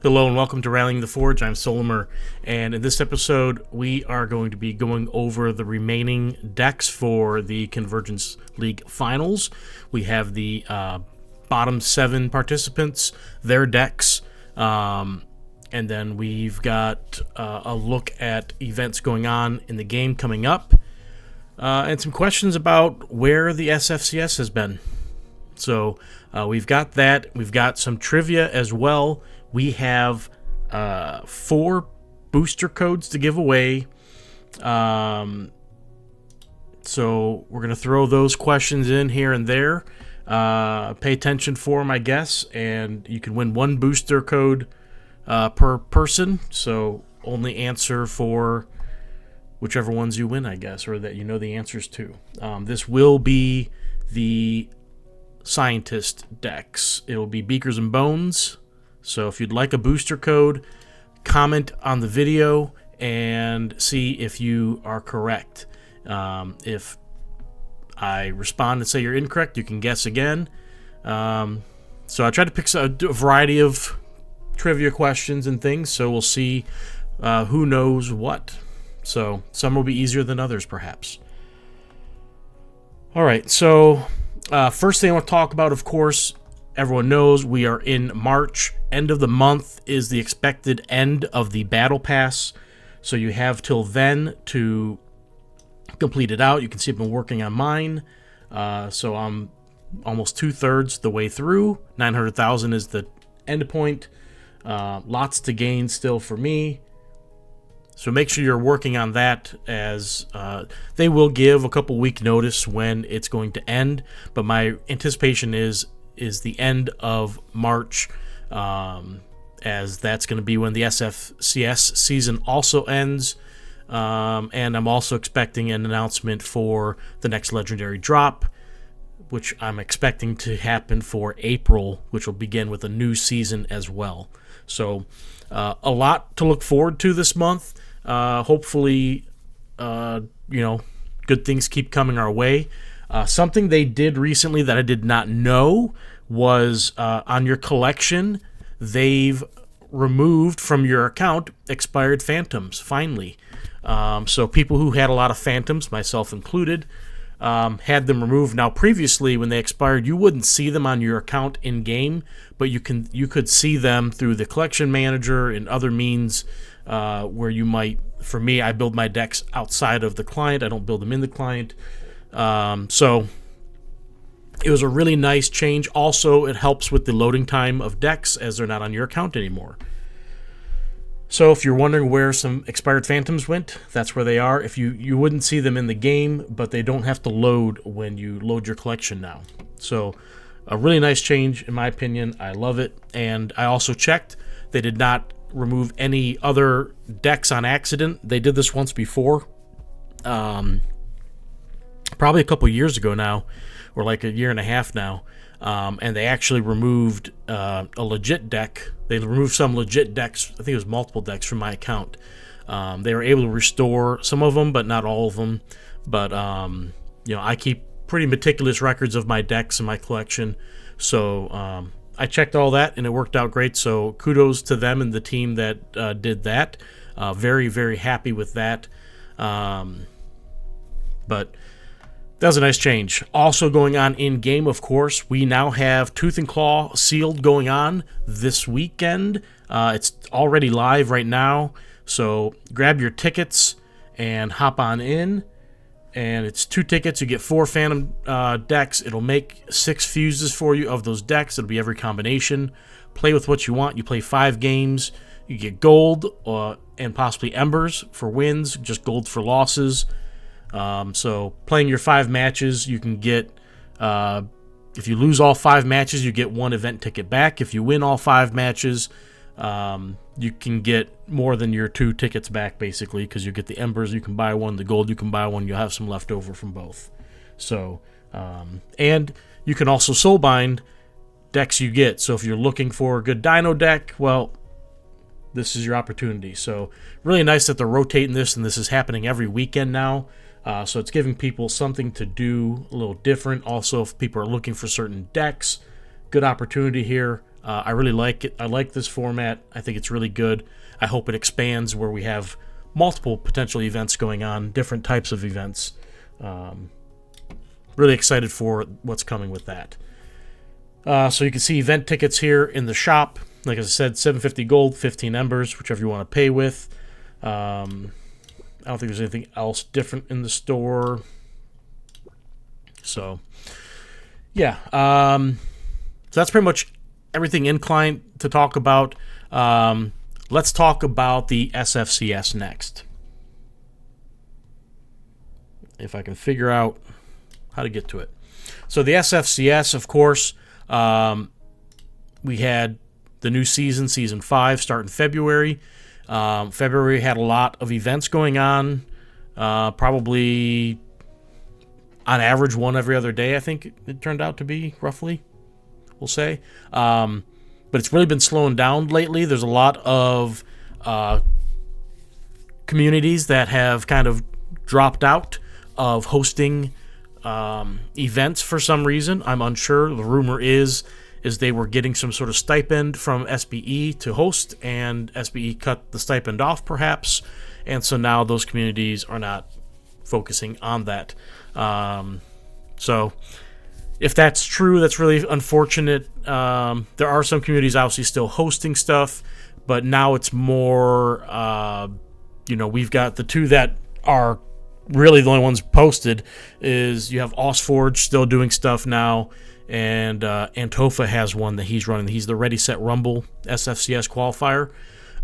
Hello and welcome to Rallying the Forge. I'm Solimer, and in this episode we are going to be going over the remaining decks for the Convergence League Finals. We have the bottom 7 participants, their decks, and then we've got a look at events going on in the game coming up, and some questions about where the SFCS has been. So we've got that. We've got some trivia as well. We have 4 booster codes to give away. So we're going to throw those questions in here and there. Pay attention for them, I guess. And you can win 1 booster code per person. So only answer for whichever ones you win, I guess, or that you know the answers to. This will be the scientist decks. It will be Beakers and Bones. So if you'd like a booster code, comment on the video and see if you are correct. If I respond and say you're incorrect, you can guess again. So I tried to pick a variety of trivia questions and things, so we'll see who knows what. So some will be easier than others, perhaps. All right, so first thing I want to talk about, of course, everyone knows we are in March. End of the month is the expected end of the Battle Pass. So you have till then to complete it out. You can see I've been working on mine. So I'm almost 2/3 the way through. 900,000 is the end point. Lots to gain still for me. So make sure you're working on that, as they will give a couple week notice when it's going to end. But my anticipation is the end of March, as that's going to be when the SFCS season also ends, and I'm also expecting an announcement for the next legendary drop, which I'm expecting to happen for April, which will begin with a new season as well. So a lot to look forward to this month. Hopefully good things keep coming our way. Something they did recently that I did not know was on your collection, they've removed from your account expired phantoms, finally. So people who had a lot of phantoms, myself included, had them removed. Now previously when they expired, you wouldn't see them on your account in-game, but you could see them through the collection manager and other means where you might. For me, I build my decks outside of the client. I don't build them in the client. So it was a really nice change. Also, it helps with the loading time of decks as they're not on your account anymore. So if you're wondering where some expired phantoms went, that's where they are. If you wouldn't see them in the game, but they don't have to load when you load your collection now. So a really nice change in my opinion. I love it. And I also checked. They did not remove any other decks on accident. They did this once before. Probably a couple years ago now, or like a year and a half now, and they actually removed a legit deck. They removed some legit decks. I think it was multiple decks from my account. They were able to restore some of them, but not all of them. But I keep pretty meticulous records of my decks and my collection, so I checked all that and it worked out great. So kudos to them and the team that did that. Very, very happy with that. But that was a nice change. Also going on in-game, of course, we now have Tooth and Claw Sealed going on this weekend. It's already live right now, so grab your tickets and hop on in. And it's 2 tickets. You get 4 Phantom decks. It'll make 6 fuses for you of those decks. It'll be every combination. Play with what you want. You play 5 games. You get gold and possibly embers for wins, just gold for losses. So playing your 5 matches, you can get, if you lose all 5 matches, you get 1 event ticket back. If you win all 5 matches, you can get more than your 2 tickets back, basically, because you get the embers, you can buy 1, the gold, you can buy 1, you'll have some left over from both. So, and you can also soul bind decks you get. So if you're looking for a good dino deck, well, this is your opportunity. So really nice that they're rotating this, and this is happening every weekend now. So it's giving people something to do a little different. Also, if people are looking for certain decks, good opportunity here. I really like it. I like this format. I think it's really good. I hope it expands where we have multiple potential events going on, different types of events. Really excited for what's coming with that. So you can see event tickets here in the shop. Like I said, 750 gold, 15 embers, whichever you want to pay with. I don't think there's anything else different in the store. So, yeah. So that's pretty much everything in client to talk about. Let's talk about the SFCS next. If I can figure out how to get to it. So the SFCS, of course, we had the new season, Season 5, start in February. February had a lot of events going on, probably on average one every other day, I think it turned out to be, roughly, we'll say. But it's really been slowing down lately. There's a lot of communities that have kind of dropped out of hosting events for some reason. I'm unsure. The rumor is they were getting some sort of stipend from SBE to host, and SBE cut the stipend off perhaps, and so now those communities are not focusing on that. So if that's true, that's really unfortunate. There are some communities obviously still hosting stuff, but now it's more, we've got the two that are really the only ones posted. Is you have SolForge still doing stuff now, and Antofa has one that he's running. He's the Ready Set Rumble SFCS qualifier.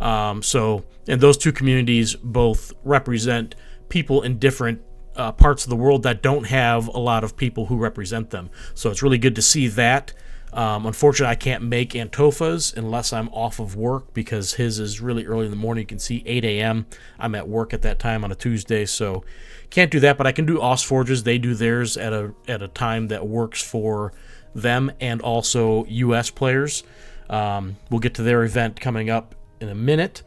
And those two communities both represent people in different parts of the world that don't have a lot of people who represent them. So it's really good to see that. Unfortunately, I can't make Antofa's unless I'm off of work, because his is really early in the morning. You can see 8 a.m. I'm at work at that time on a Tuesday, so can't do that. But I can do SolForge's. They do theirs at a time that works for them, and also U.S. players. We'll get to their event coming up in a minute.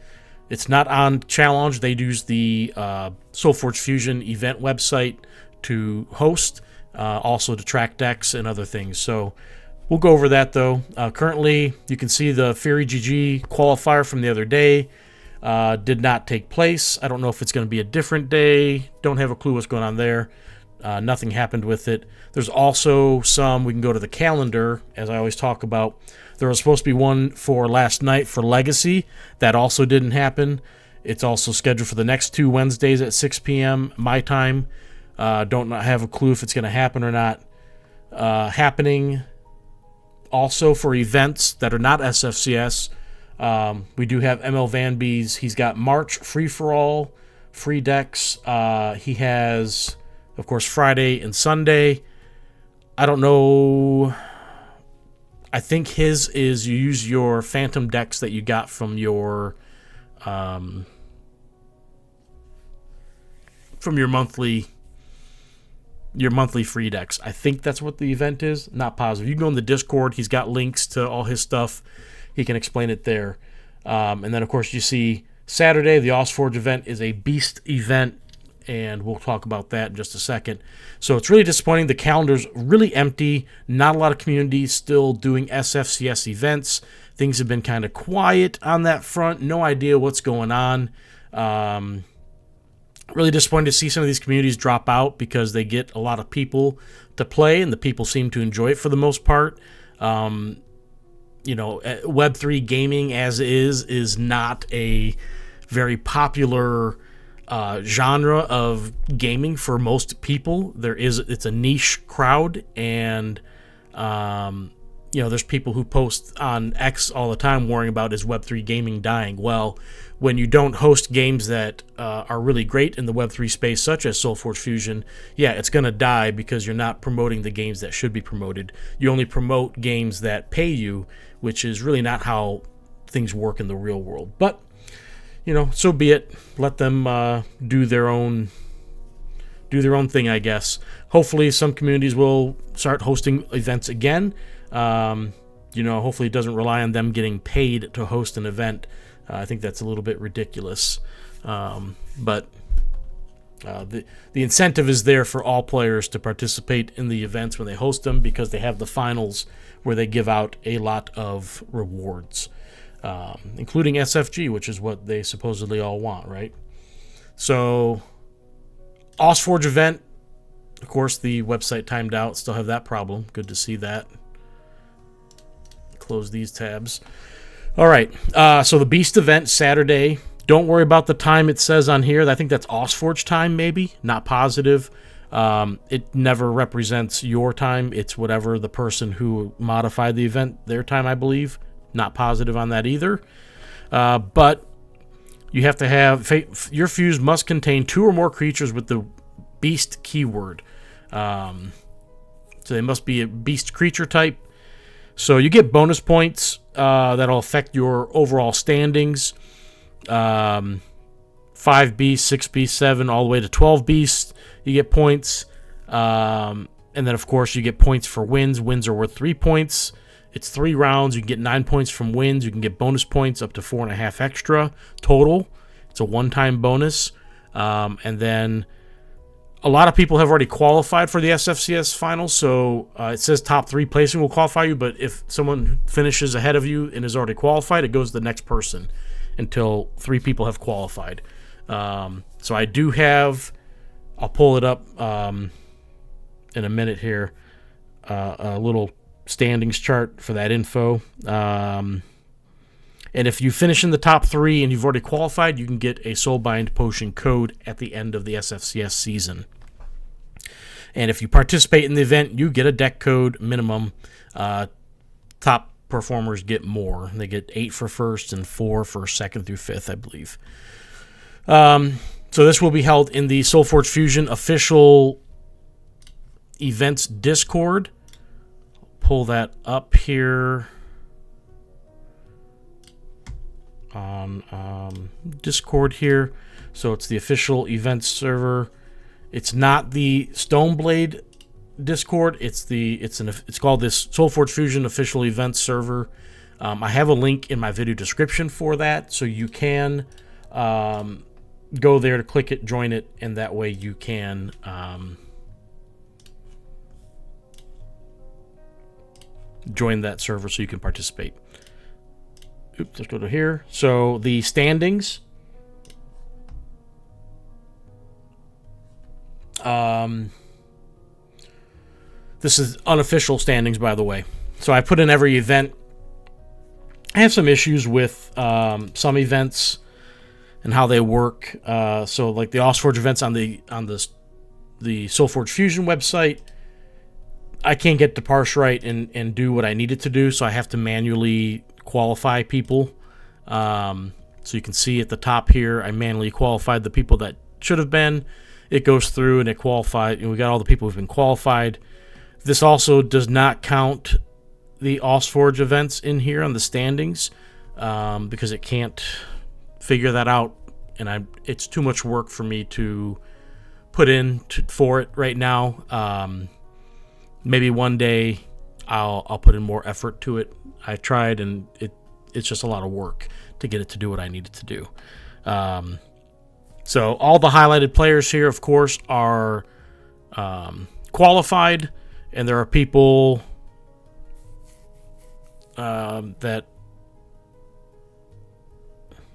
It's not on Challenge. They use the SolForge Fusion event website to host, also to track decks and other things. So we'll go over that, though. Currently, you can see the Fury GG qualifier from the other day did not take place. I don't know if it's going to be a different day. Don't have a clue what's going on there. Nothing happened with it. There's also some, we can go to the calendar, as I always talk about. There was supposed to be one for last night for Legacy. That also didn't happen. It's also scheduled for the next 2 Wednesdays at 6 p.m. my time. Don't have a clue if it's going to happen or not. Happening also for events that are not SFCS. We do have ML Van Bees. He's got March free-for-all, free decks. He has, of course, Friday and Sunday. I don't know. I think his is you use your phantom decks that you got from your monthly free decks. I think that's what the event is. Not positive. You can go in the Discord. He's got links to all his stuff. He can explain it there. And then, of course, you see Saturday, the SolForge event is a beast event, and we'll talk about that in just a second. So it's really disappointing. The calendar's really empty. Not a lot of communities still doing SFCS events. Things have been kind of quiet on that front. No idea what's going on. Really disappointed to see some of these communities drop out, because they get a lot of people to play, and the people seem to enjoy it for the most part. Web3 gaming as is not a very popular genre of gaming for most people. It's a niche crowd, and there's people who post on X all the time worrying about is Web3 gaming dying. Well, when you don't host games that are really great in the Web3 space, such as SolForge Fusion, yeah, it's going to die, because you're not promoting the games that should be promoted. You only promote games that pay you, which is really not how things work in the real world. But so be it. Let them do their own thing, I guess. Hopefully, some communities will start hosting events again. Hopefully, it doesn't rely on them getting paid to host an event. I think that's a little bit ridiculous. But The incentive is there for all players to participate in the events when they host them, because they have the finals where they give out a lot of rewards, including SFG, which is what they supposedly all want, right? So, SolForge event, of course, the website timed out. Still have that problem. Good to see that. Close these tabs. All right, so the Beast event, Saturday. Don't worry about the time it says on here. I think that's SolForge time, maybe. Not positive. It never represents your time. It's whatever the person who modified the event, their time, I believe. Not positive on that either. But you have to have... Your fuse must contain 2 or more creatures with the Beast keyword. So they must be a Beast creature type. So you get bonus points that'll affect your overall standings. 5 beasts, 6 beasts, 7, all the way to 12 beasts. You get points. And then, of course, you get points for wins. Wins are worth 3 points. It's 3 rounds. You can get 9 points from wins. You can get bonus points up to 4.5 extra total. It's a one-time bonus. And then a lot of people have already qualified for the SFCS finals, so it says top 3 placing will qualify you, but if someone finishes ahead of you and is already qualified, it goes to the next person until 3 people have qualified. So I do have, I'll pull it up in a minute here, a little standings chart for that info. And if you finish in the top 3 and you've already qualified, you can get a Soulbind Potion code at the end of the SFCS season. And if you participate in the event, you get a deck code minimum. Top performers get more. They get 8 for first and 4 for second through fifth, I believe. So this will be held in the SolForge Fusion official events Discord. Pull that up here on Discord here. So it's the official events server. It's not the Stoneblade Discord. It's called this SolForge Fusion official events server. I have a link in my video description for that, so you can go there to click it, join it, and that way you can join that server so you can participate. Oops, let's go to here. So the standings. This is unofficial standings, by the way. So I put in every event. I have some issues with some events and how they work. So like the SolForge events on the SolForge Fusion website, I can't get to parse right and do what I needed to do, so I have to manually qualify people. So you can see at the top here, I manually qualified the people that should have been. It goes through and it qualified, and we got all the people who've been qualified. This also does not count the SolForge events in here on the standings because it can't figure that out, and it's too much work for me to put in for it right now. Maybe one day I'll put in more effort to it. I tried, and it's just a lot of work to get it to do what I need it to do. So all the highlighted players here, of course, are qualified, and there are people that...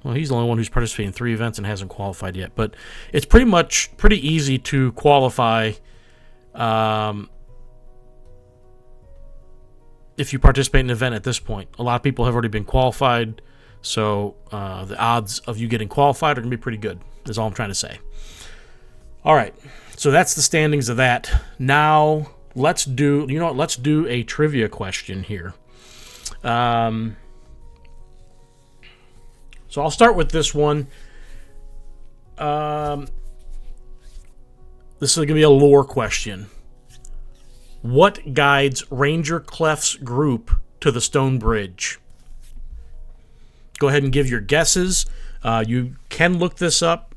Well, he's the only one who's participated in 3 events and hasn't qualified yet. But it's pretty easy to qualify if you participate in an event at this point. A lot of people have already been qualified, so the odds of you getting qualified are going to be pretty good, is all I'm trying to say. All right, so that's the standings of that. Now, let's do a trivia question here. So I'll start with this one. This is going to be a lore question. What guides Ranger Clef's group to the Stone Bridge? Go ahead and give your guesses. You can look this up.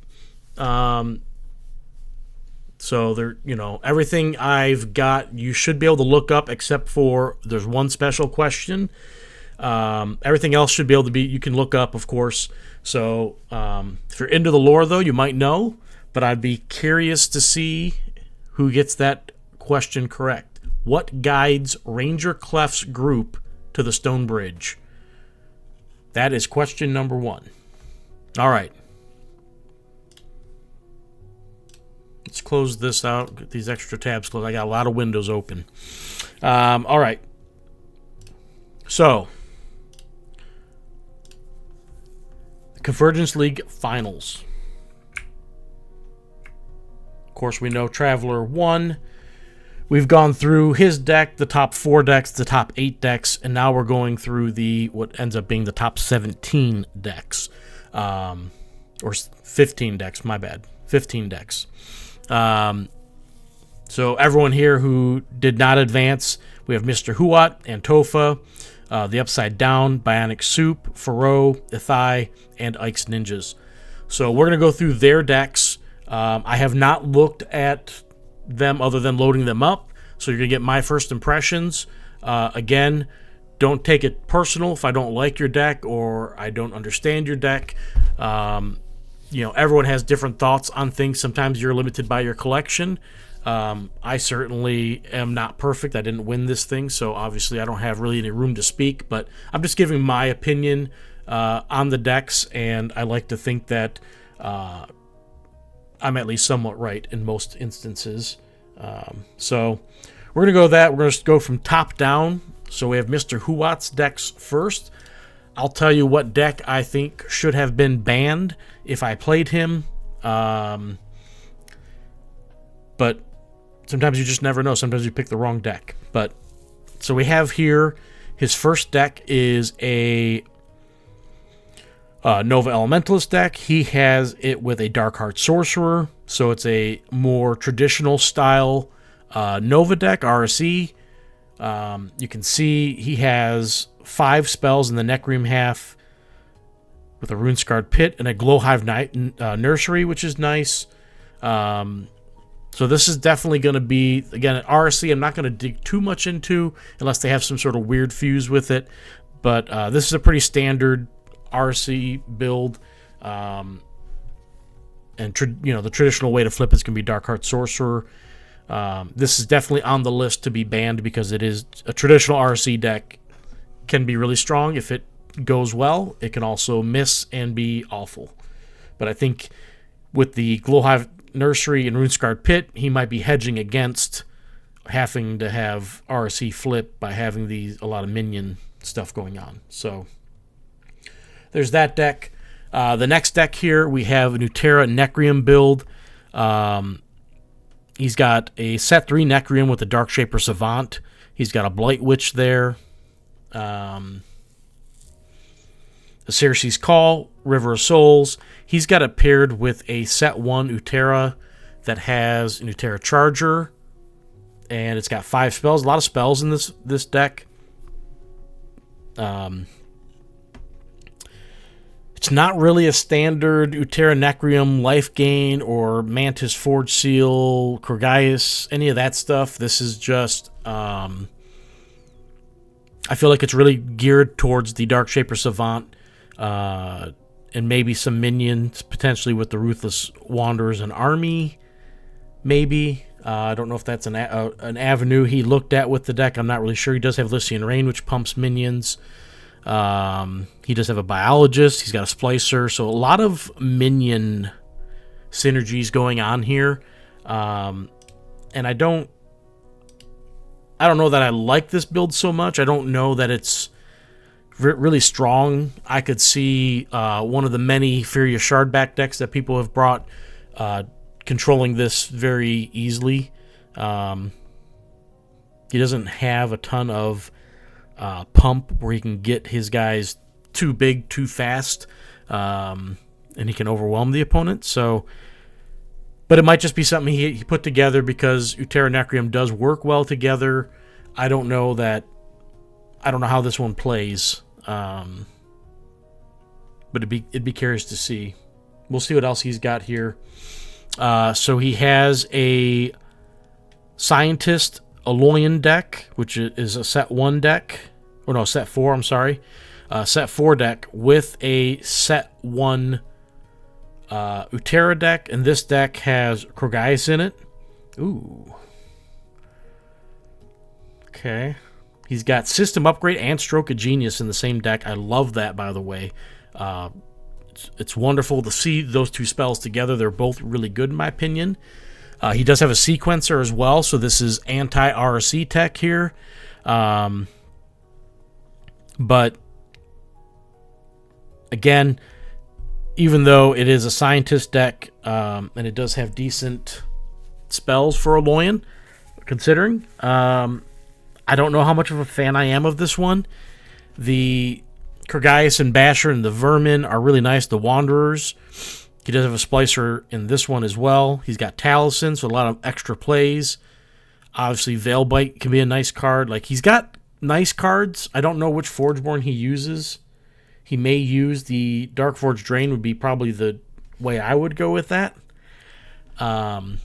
So there, everything I've got, you should be able to look up, except for there's one special question. Everything else should be able to be, you can look up, of course. So if you're into the lore, though, you might know. but I'd be curious to see who gets that question correct. What guides Ranger Clef's group to the Stone Bridge? That is question number 1. All right. Let's close this out. Get these extra tabs closed. I got a lot of windows open. All right. So, the Convergence League Finals. Of course, we know Traveler won. We've gone through his deck, the top 4 decks, the top 8 decks, and now we're going through what ends up being the top 17 decks. Or 15 decks, my bad. 15 decks. So everyone here who did not advance, we have Mr. Huat, Antofa, TheUpsideDown, BionicSoup, Feroe, Ithai, and Ikesninjas. So we're going to go through their decks. I have not looked at them other than loading them up, so you're going to get my first impressions. Again, don't take it personal if I don't like your deck or I don't understand your deck. Everyone has different thoughts on things. Sometimes you're limited by your collection. I certainly am not perfect. I didn't win this thing, so obviously I don't have really any room to speak, but I'm just giving my opinion on the decks, and I like to think that I'm at least somewhat right in most instances. So we're going to go that. We're going to go from top down. So we have Mr. Huat's decks first. I'll tell you what deck I think should have been banned if I played him. But sometimes you just never know. Sometimes you pick the wrong deck. But so we have here his first deck is a Nova Elementalist deck. He has it with a Darkheart Sorcerer. So it's a more traditional style Nova deck, RSE. You can see he has 5 spells in the Necream half with a Rune-Scarred Pit and a Glowhive Nursery, which is nice. So this is definitely going to be, again, an RSC I'm not going to dig too much into unless they have some sort of weird fuse with it. But this is a pretty standard RSC build. And the traditional way to flip is going to be Darkheart Sorcerer. This is definitely on the list to be banned because it is a traditional RSC deck. Can be really strong if it goes well. It can also miss and be awful. But I think with the Glowhive Nursery and Rune-Scarred Pit, he might be hedging against having to have RSC flip by having a lot of minion stuff going on. So there's that deck. The next deck here, we have a Nuterra Necreum build. He's got a set 3 Necreum with a Darkshaper Savant. He's got a Blight Witch there. A Circe's Call, River of Souls. He's got it paired with a set 1 Nuterra that has a Nuterra Charger. And it's got 5 spells. A lot of spells in this deck. It's not really a standard Nuterra Necreum life gain or Mantis Forge Seal, Krogaius, any of that stuff. This is just... I feel like it's really geared towards the Darkshaper Savant and maybe some minions, potentially with the Ruthless Wanderers and Army, maybe. I don't know if that's an avenue he looked at with the deck. I'm not really sure. He does have Lycian Rain, which pumps minions. He does have a Biologist. He's got a Splicer. So a lot of minion synergies going on here. And I don't know that I like this build so much. I don't know that it's really strong. I could see one of the many Furia Shardback decks that people have brought controlling this very easily. He doesn't have a ton of pump where he can get his guys too big, too fast, and he can overwhelm the opponent. So... But it might just be something he put together because Nuterra Necreum does work well together. I don't know how this one plays. But it'd be curious to see. We'll see what else he's got here. So he has a Scientist Aloyan deck, which is a set 1 deck. Or no, set 4, I'm sorry. Set 4 deck with a set 1 Utera deck, and this deck has Krogaius in it. Ooh. Okay. He's got System Upgrade and Stroke of Genius in the same deck. I love that, by the way. It's wonderful to see those two spells together. They're both really good, in my opinion. He does have a Sequencer as well, so this is anti-RC tech here. But, again, even though it is a Scientist deck, and it does have decent spells for Alolan, considering, I don't know how much of a fan I am of this one. The Krogaius and Basher and the Vermin are really nice. The Wanderers. He does have a Splicer in this one as well. He's got Talison, so a lot of extra plays. Obviously, Veilbite can be a nice card. Like, he's got nice cards. I don't know which Forgeborn he uses. He may use the Dark Forge Drain would be probably the way I would go with that. But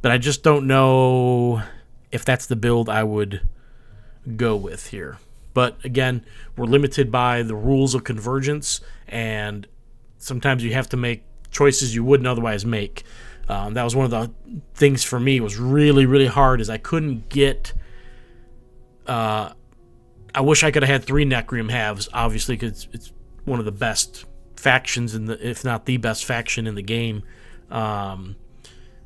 I just don't know if that's the build I would go with here. But again, we're limited by the rules of Convergence, and sometimes you have to make choices you wouldn't otherwise make. That was one of the things for me. It was really, really hard, is I couldn't get... I wish I could have had 3 Necreum halves, obviously, because it's one of the best factions, if not the best faction in the game,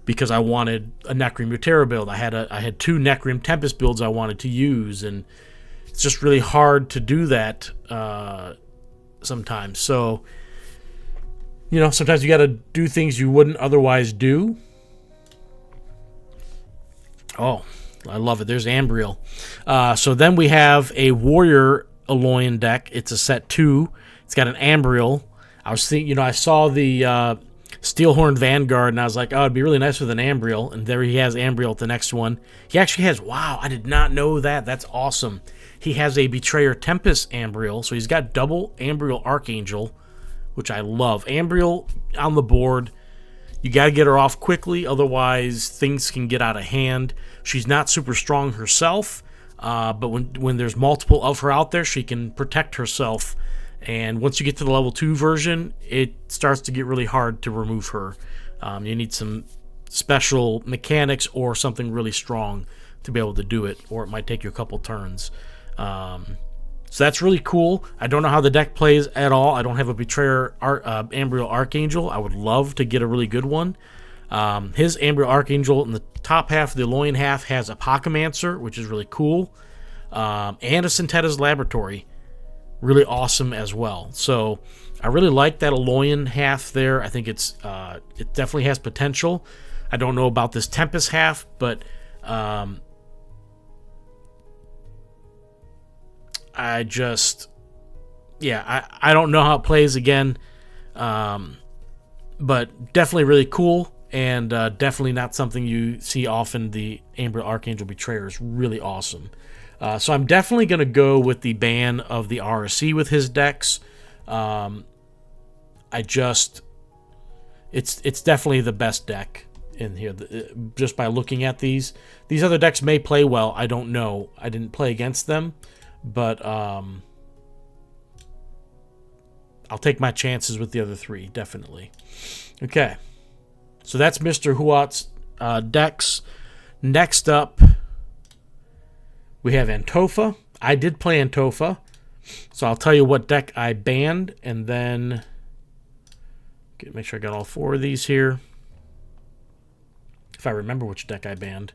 because I wanted a Necreum Utera build. I had 2 Necreum Tempest builds I wanted to use, and it's just really hard to do that sometimes. So, you know, sometimes you got to do things you wouldn't otherwise do. Oh, I love it. There's Ambriel. So then we have a Warrior Alolan deck. It's a set 2. It's got an Ambriel. I was thinking, you know, I saw the Steelhorn Vanguard, and I was like, oh, it'd be really nice with an Ambriel. And there he has Ambriel at the next one. He actually has, wow, I did not know that. That's awesome. He has a Betrayer Tempest Ambriel, so he's got double Ambriel Archangel, which I love. Ambriel on the board, you got to get her off quickly, otherwise things can get out of hand. She's not super strong herself, but when there's multiple of her out there, she can protect herself. And once you get to the level 2 version, it starts to get really hard to remove her. You need some special mechanics or something really strong to be able to do it, or it might take you a couple turns. So that's really cool. I don't know how the deck plays at all. I don't have a Betrayer Ambriel Archangel. I would love to get a really good one. His Ambriel Archangel in the top half of the Alolan half has a Pokemancer, which is really cool, and a Syntheta's Laboratory. Really awesome as well. So I really like that Alolan half there. I think it definitely has potential. I don't know about this Tempest half, but I don't know how it plays again, but definitely really cool, and definitely not something you see often. The Ambriel Archangel Betrayer is really awesome. So I'm definitely going to go with the ban of the RSC with his decks. It's definitely the best deck in here, just by looking at these. These other decks may play well. I don't know. I didn't play against them, but I'll take my chances with the other 3, definitely. Okay, so that's Mr. Huat's decks. Next up, we have Antofa. I did play Antofa, so I'll tell you what deck I banned, and then make sure I got all 4 of these here. If I remember which deck I banned.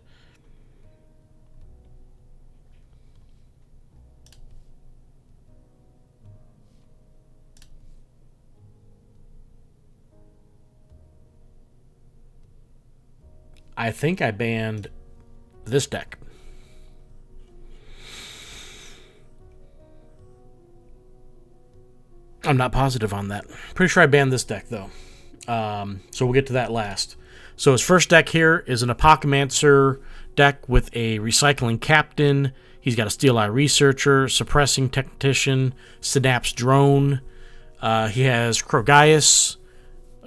I think I banned this deck. I'm not positive on that. Pretty sure I banned this deck, though. So we'll get to that last. So his first deck here is an Apocamancer deck with a Recycling Captain. He's got a Steel Eye Researcher, Suppressing Technician, Synapse Drone. He has Krogaius,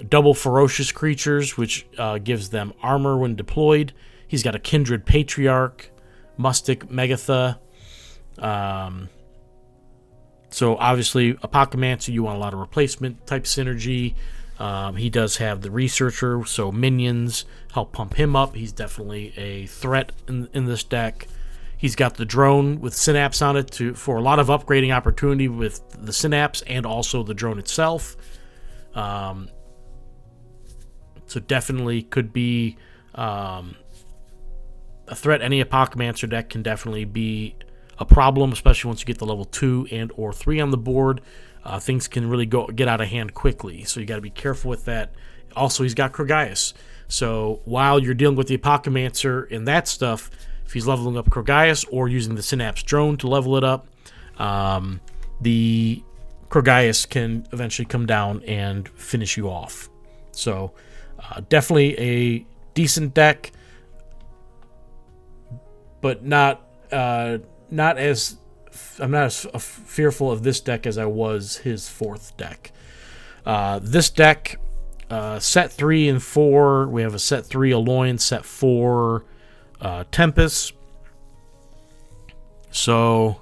double Ferocious Creatures, which gives them armor when deployed. He's got a Kindred Patriarch, Mustic Megatha. So obviously, Apocamancer, you want a lot of replacement type synergy. He does have the Researcher, so minions help pump him up. He's definitely a threat in this deck. He's got the drone with Synapse on it for a lot of upgrading opportunity with the Synapse and also the drone itself. So definitely could be a threat. Any Apocalypse deck can definitely be a problem, especially once you get the level 2 and or 3 on the board. Things can really get out of hand quickly, so you got to be careful with that. Also, he's got Krogaius, so while you're dealing with the Apocalypse and that stuff, if he's leveling up Krogaius or using the Synapse drone to level it up, the Krogaius can eventually come down and finish you off. So definitely a decent deck, but not as I'm not as fearful of this deck as I was his 4th deck. This deck, set 3 and 4, we have a set 3 Alolan, set 4 Tempest. So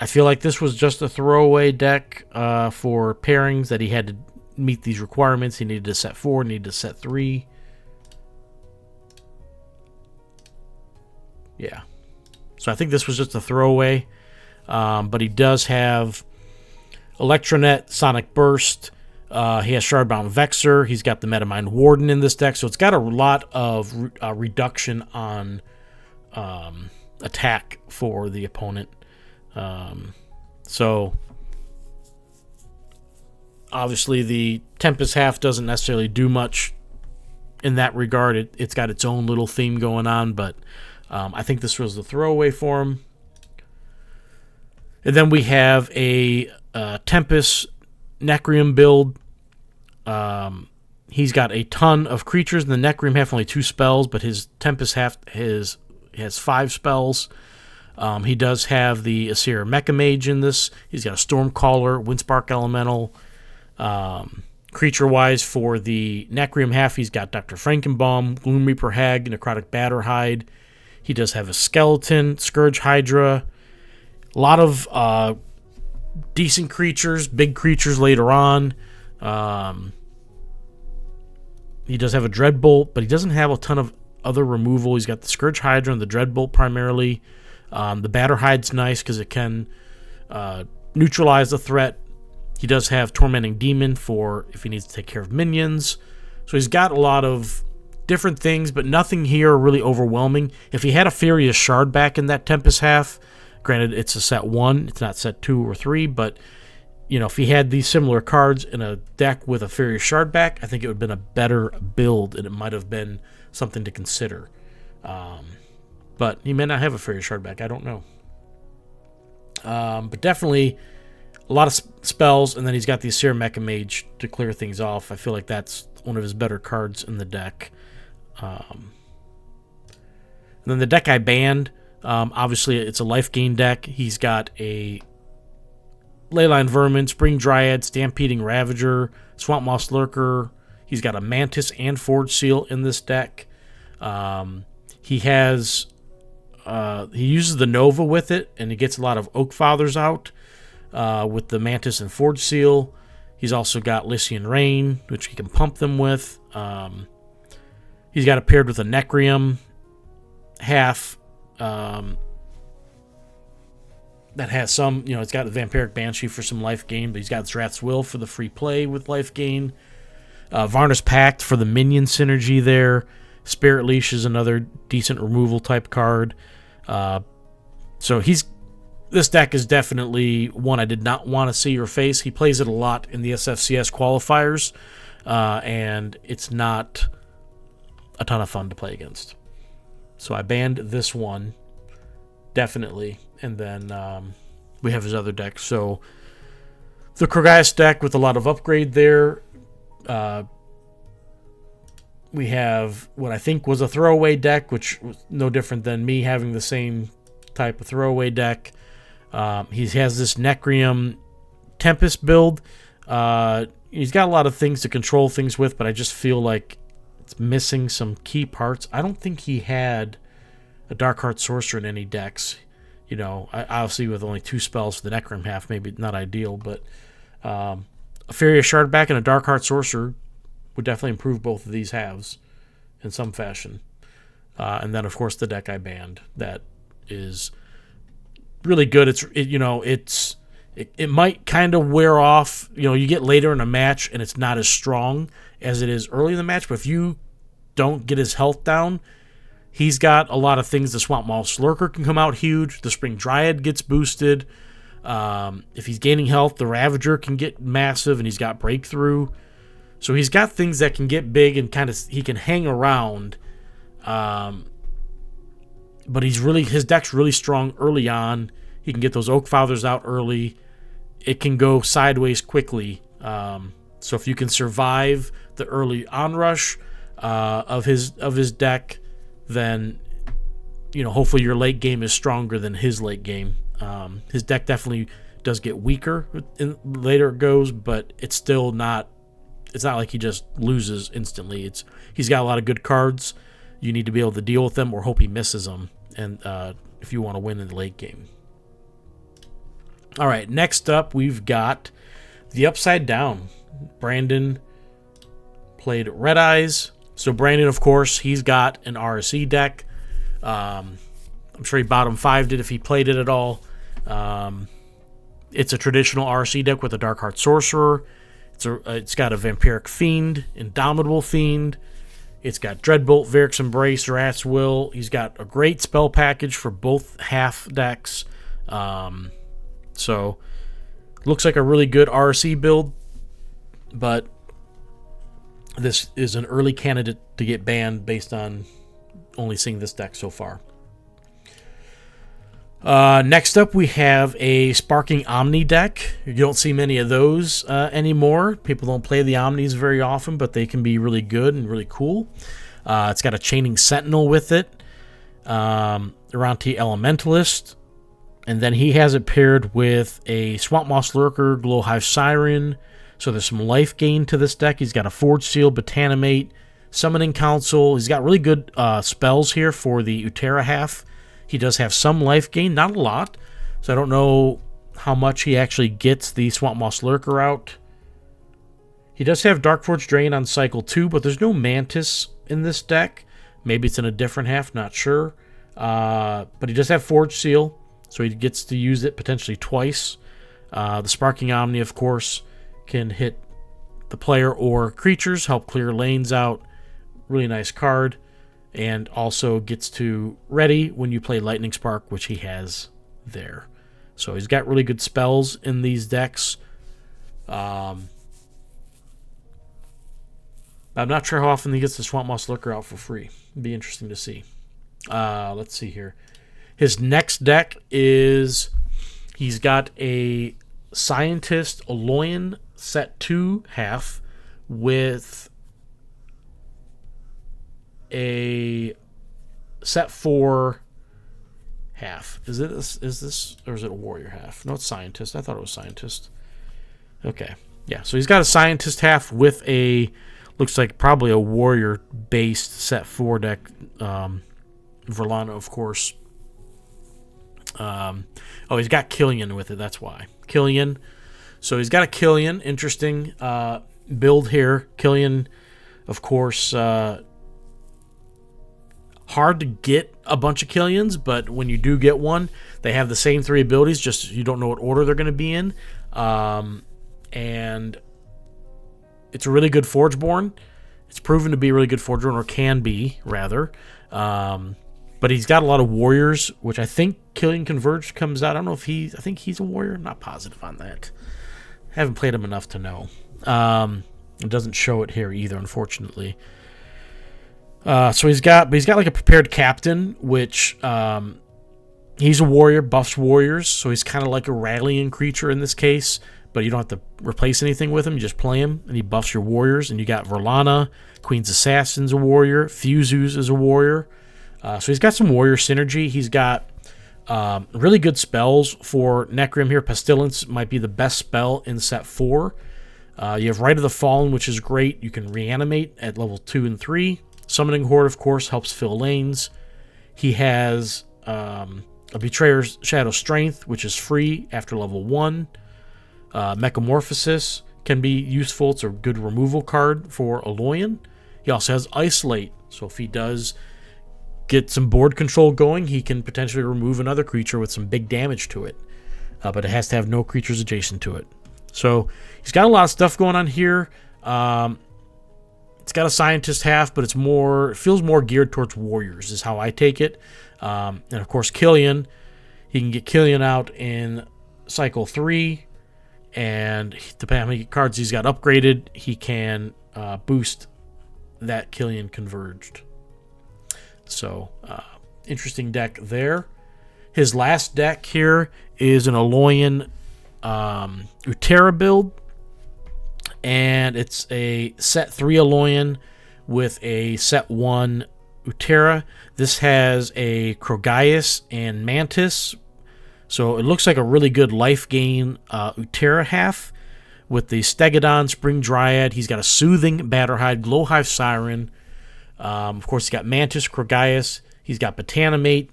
I feel like this was just a throwaway deck for pairings that he had to meet these requirements. He needed a set 4, needed a set 3. Yeah. So I think this was just a throwaway. But he does have Electronet, Sonic Burst. He has Shardbound Vexor. He's got the Metamind Warden in this deck. So it's got a lot of reduction on attack for the opponent. So obviously the Tempest half doesn't necessarily do much in that regard. It's got its own little theme going on, but I think this was the throwaway for him. And then we have a Tempest Necreum build. He's got a ton of creatures. The Necreum half only 2 spells, but his Tempest half has 5 spells. He does have the Asir Mecha Mage in this. He's got a Stormcaller, Windspark Elemental. Creature-wise, for the Necreum half, he's got Dr. Frankenbaum, Gloom Reaper Hag, Necrotic Batterhide. He does have a Skeleton, Scourge Hydra. A lot of decent creatures, big creatures later on. He does have a Dreadbolt, but he doesn't have a ton of other removal. He's got the Scourge Hydra and the Dreadbolt primarily. The Batterhide's nice because it can neutralize the threat. He does have Tormenting Demon for if he needs to take care of minions. So he's got a lot of different things, but nothing here really overwhelming. If he had a Furious Shard back in that Tempest half, granted it's a set 1, it's not set 2 or 3, but if he had these similar cards in a deck with a Furious Shard back, I think it would have been a better build, and it might have been something to consider. But he may not have a Furious Shard back, I don't know. But definitely a lot of spells, and then he's got the Asir Mecha Mage to clear things off. I feel like that's one of his better cards in the deck. And then the deck I banned, obviously it's a life gain deck. He's got a Leyline Vermin, Spring Dryad, Stampeding Ravager, Swamp Moss Lurker. He's got a Mantis and Forge Seal in this deck. He uses the Nova with it, and he gets a lot of Oak Fathers out with the Mantis and Forge Seal. He's also got Lycian Rain, which he can pump them with. He's got it paired with a Necreum half that has some, it's got the Vampiric Banshee for some life gain, but he's got Zrath's Will for the free play with life gain. Varnus Pact for the minion synergy there. Spirit Leash is another decent removal type card. So this deck is definitely one I did not want to see or face. He plays it a lot in the SFCS qualifiers, and it's not a ton of fun to play against. So I banned this one, definitely. And then we have his other deck. So the Krogaius deck with a lot of upgrade there. We have what I think was a throwaway deck, which was no different than me having the same type of throwaway deck. He has this Necreum Tempest build. He's got a lot of things to control things with, but I just feel like it's missing some key parts. I don't think he had a Darkheart Sorcerer in any decks. Obviously with only 2 spells for the Necreum half, maybe not ideal, but A Feria Shardback and a Dark Heart Sorcerer would definitely improve both of these halves in some fashion. And then, of course, the deck I banned. That is really good. It might kind of wear off. You get later in a match, and it's not as strong as it is early in the match. But if you don't get his health down, he's got a lot of things. The Swamp Moss Lurker can come out huge. The Spring Dryad gets boosted. If he's gaining health, the Ravager can get massive, and he's got Breakthrough. So he's got things that can get big, and he can hang around. But his deck's really strong early on. He can get those Oak Fathers out early. It can go sideways quickly. So if you can survive the early onrush of his deck, then hopefully your late game is stronger than his late game. His deck definitely does get weaker later it goes, but it's still not. It's not like he just loses instantly. He's got a lot of good cards. You need to be able to deal with them or hope he misses them, and if you want to win in the late game. All right, next up we've got TheUpsideDown. Brandon played Red Eyes. So Brandon, of course, he's got an RSE deck. I'm sure he bottom 5'd it if he played it at all. It's a traditional RSE deck with a Dark Heart Sorcerer. It's got a Vampiric Fiend, Indomitable Fiend. It's got Dreadbolt, Varric's Embrace, Rat's Will. He's got a great spell package for both half decks. So, looks like a really good RSE build, but this is an early candidate to get banned based on only seeing this deck so far. Next up, we have a Sparking Omni deck. You don't see many of those anymore. People don't play the Omnis very often, but they can be really good and really cool. It's got a Chaining Sentinel with it, Aranti Elementalist, and then he has it paired with a Swamp Moss Lurker, Glowhive Siren. So there's some life gain to this deck. He's got a Forge Seal, Botanimate, Summoning Council. He's got really good spells here for the Utera half. He does have some life gain, not a lot. So I don't know how much he actually gets the Swamp Moss Lurker out. He does have Darkforge Drain on cycle 2, but there's no Mantis in this deck. Maybe it's in a different half, not sure. But he does have Forge Seal, so he gets to use it potentially twice. The Sparking Omni, of course, can hit the player or creatures, help clear lanes out. Really nice card. And also gets to ready when you play Lightning Spark, which he has there. So he's got really good spells in these decks. I'm not sure how often he gets the Swamp Moss Lurker out for free. It'd be interesting to see. Let's see here. His next deck is he's got a Scientist Aloyan set 2 half with a set 4 half. Is this or is it a warrior half? No, it's Scientist. I thought it was Scientist. Okay. Yeah, so he's got a Scientist half with a looks like probably a warrior based set 4 deck. Verlana, of course. He's got Killian with it, that's why. Killian. So he's got a Killian, interesting build here. Killian, of course, hard to get a bunch of Killians, but when you do get one, they have the same 3 abilities, just you don't know what order they're going to be in. And it's a really good Forgeborn. It's proven to be a really good Forgeborn, or can be, rather. But he's got a lot of warriors, which I think Killian Converged comes out. I don't know if I think he's a warrior. I'm not positive on that. Haven't played him enough to know. It doesn't show it here either, unfortunately. So he's got like a prepared captain, which he's a warrior, buffs warriors, so he's kind of like a rallying creature in this case, but you don't have to replace anything with him, you just play him, and he buffs your warriors, and you got Verlana, Queen's Assassin's a warrior, Fuzus is a warrior, so he's got some warrior synergy. He's got really good spells for Necrim here. Pestilence might be the best spell in set 4. You have Rite of the Fallen, which is great. You can reanimate at level 2 and 3. Summoning Horde, of course, helps fill lanes. He has a Betrayer's Shadow Strength, which is free after level 1. Metamorphosis can be useful. It's a good removal card for Aloyan. He also has Isolate, so if he does get some board control going, he can potentially remove another creature with some big damage to it. But it has to have no creatures adjacent to it. So he's got a lot of stuff going on here. It's got a Scientist half, but it feels more geared towards warriors, is how I take it. And of course, Killian. He can get Killian out in cycle 3, and depending on how many cards he's got upgraded, he can boost that Killian converged. So, interesting deck there. His last deck here is an Aloyan Utera build, and it's a set 3 Aloyan with a set 1 Utera. This has a Krogaius and Mantis, so it looks like a really good life gain Utera half with the Stegodon, Spring Dryad. He's got a Soothing Batterhide, Glowhive Siren. Of course, he's got Mantis, Krogaius. He's got Botanimate.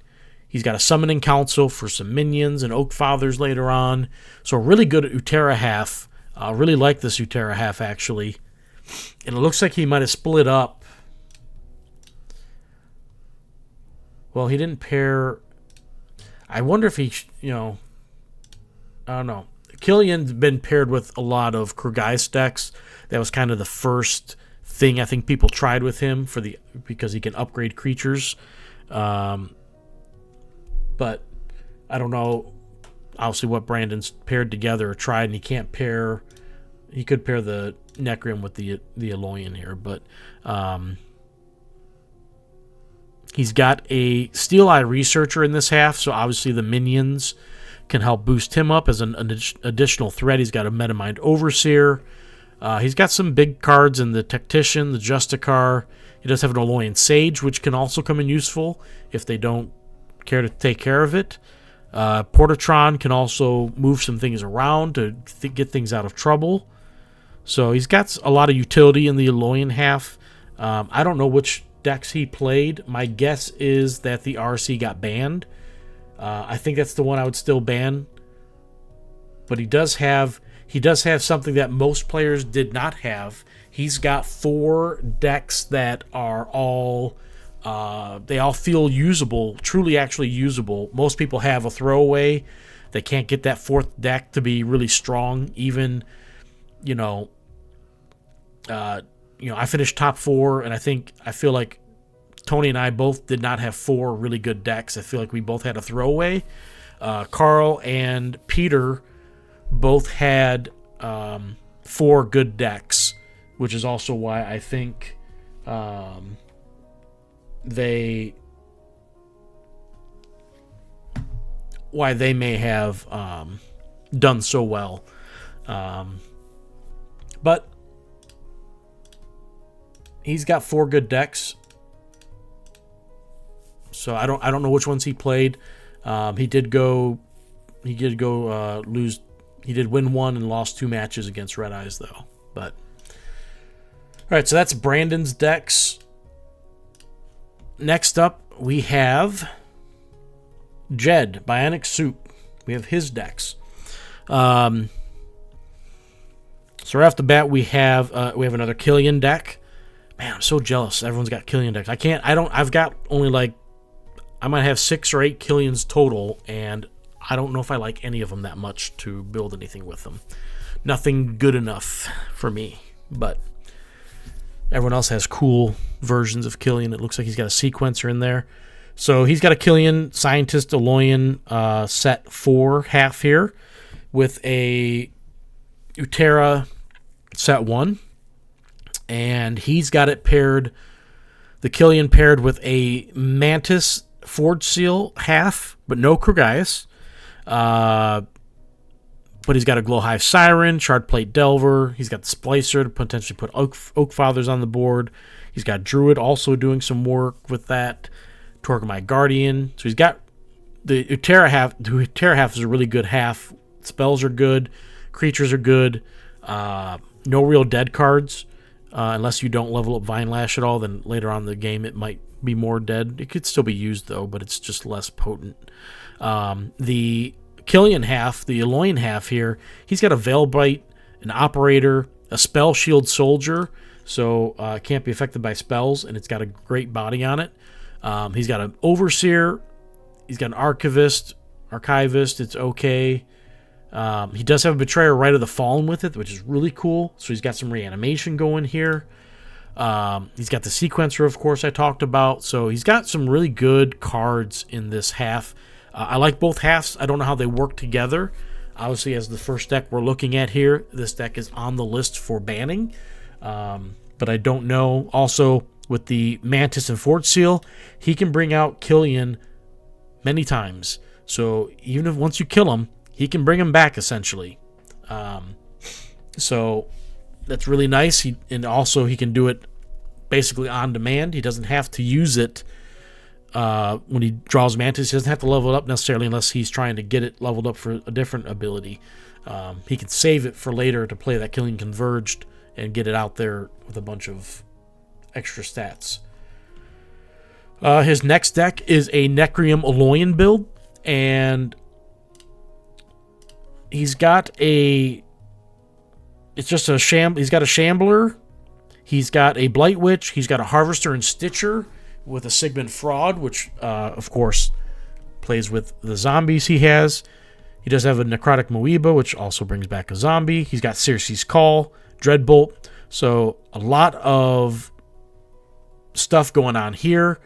He's got a Summoning Council for some minions and Oak Fathers later on. So a really good Utera half. I really like this Utera half, actually. And it looks like he might have split up. Well, he didn't pair... I wonder if he, I don't know. Killian's been paired with a lot of Krogaius decks. That was kind of the first thing I think people tried with him because he can upgrade creatures. But I don't know, obviously, what Brandon's paired together or tried, and he can't pair... He could pair the Necrim with the Aloyan here, but he's got a Steel Eye Researcher in this half, so obviously the minions can help boost him up as an additional threat. He's got a Metamind Overseer. He's got some big cards in the Tactician, the Justicar. He does have an Aloyan Sage, which can also come in useful if they don't care to take care of it. Portatron can also move some things around to get things out of trouble. So he's got a lot of utility in the Aloyan half. I don't know which decks he played. My guess is that the RC got banned. I think that's the one I would still ban. But he does have something that most players did not have. He's got 4 decks that are all they all feel usable, truly actually usable. Most people have a throwaway. They can't get that 4th deck to be really strong. Even, I finished top 4, and I feel like Tony and I both did not have 4 really good decks. I feel like we both had a throwaway. Carl and Peter both had 4 good decks, which is also why I think they may have done so well. But he's got 4 good decks. So I don't know which ones he played. He did win 1 and lost 2 matches against Red Eyes though. But all right, so that's Brandon's decks. Next up, we have Jed, BionicSoup. We have his decks. So right off the bat, we have another Killian deck. Man, I'm so jealous. Everyone's got Killian decks. I've got only I might have 6 or 8 Killians total, and I don't know if I like any of them that much to build anything with them. Nothing good enough for me, but everyone else has cool versions of Killian. It looks like he's got a sequencer in there. So he's got a Killian Scientist Aloyan set 4 half here with a Utera set 1. And he's got it paired, the Killian paired with a Mantis Forge Seal half, but no Krogaius. But he's got a Glowhive Siren, Shardplate Delver. He's got the Splicer to potentially put Oak Fathers on the board. He's got Druid also doing some work with that. Torquemine Guardian. So he's got the Utera half. The Utera half is a really good half. Spells are good. Creatures are good. No real dead cards. Unless you don't level up Vine Lash at all, then later on in the game it might be more dead. It could still be used though, but it's just less potent. The Killian half, the Eloin half here, he's got a Veilbite, an Operator, a Spell Shield Soldier, so it can't be affected by spells, and it's got a great body on it. He's got an Overseer, he's got an Archivist, it's okay. He does have a Betrayer Rite of the Fallen with it, which is really cool, so he's got some reanimation going here. He's got the Sequencer, of course, I talked about, so he's got some really good cards in this half. I like both halves. I don't know how they work together. Obviously, as the first deck we're looking at here, this deck is on the list for banning. But I don't know. Also, with the Mantis and Forge Seal, he can bring out Killian many times. So even if once you kill him, he can bring him back, essentially. So that's really nice. And also, he can do it basically on demand. He doesn't have to use it when he draws Mantis. He doesn't have to level it up necessarily unless he's trying to get it leveled up for a different ability. He can save it for later to play that Killing Converged and get it out there with a bunch of extra stats. His next deck is a Necrium Eloin build, and he's got a... It's just a he's got a Shambler, he's got a Blight Witch, he's got a Harvester and Stitcher with a Sigmund Fraud, which, of course, plays with the zombies he has. He does have a Necrotic Moeba, which also brings back a zombie. He's got Circe's Call, Dreadbolt. So a lot of stuff going on here.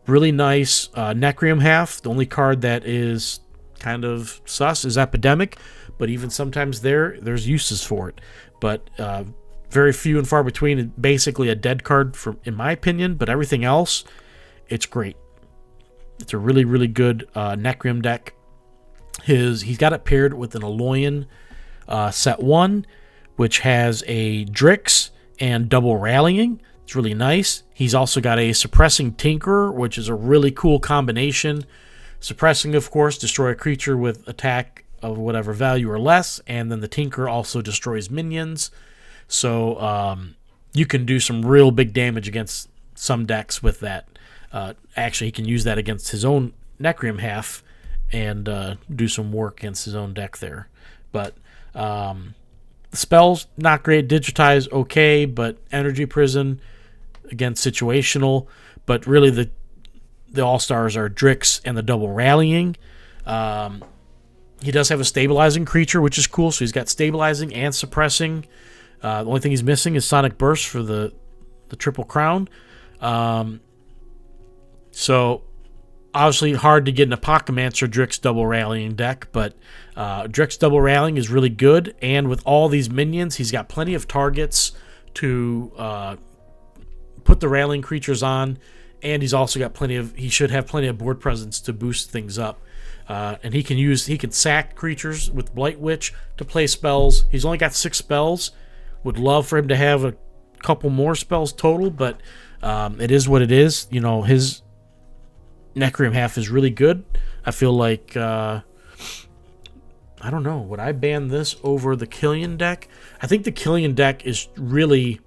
Really nice Necrium half. The only card that is kind of sus is Epidemic, but even sometimes there's uses for it. But very few and far between. Basically a dead card, in my opinion, but everything else, it's great. It's a really, really good Necrium deck. He's got it paired with an Eloin set 1, which has a Drix and double rallying. It's really nice. He's also got a Suppressing Tinkerer, which is a really cool combination. Suppressing, of course, destroy a creature with attack of whatever value or less, and then the Tinkerer also destroys minions. So you can do some real big damage against some decks with that. Actually, he can use that against his own Necrium half and do some work against his own deck there. But the spells, not great. Digitize, okay, but Energy Prison, again, situational. But really, the all-stars are Drix and the double rallying. He does have a stabilizing creature, which is cool. So he's got stabilizing and suppressing. The only thing he's missing is Sonic Burst for the Triple Crown. So obviously hard to get an Apocalypse Drix double rallying deck, but Drix double rallying is really good. And with all these minions, he's got plenty of targets to put the rallying creatures on, and he's also got he should have plenty of board presence to boost things up. And he can sack creatures with Blight Witch to play spells. He's only got 6 spells. Would love for him to have a couple more spells total, but it is what it is. You know, his Necrium half is really good. I feel like I don't know, would I ban this over the Killian deck? I think the Killian deck is really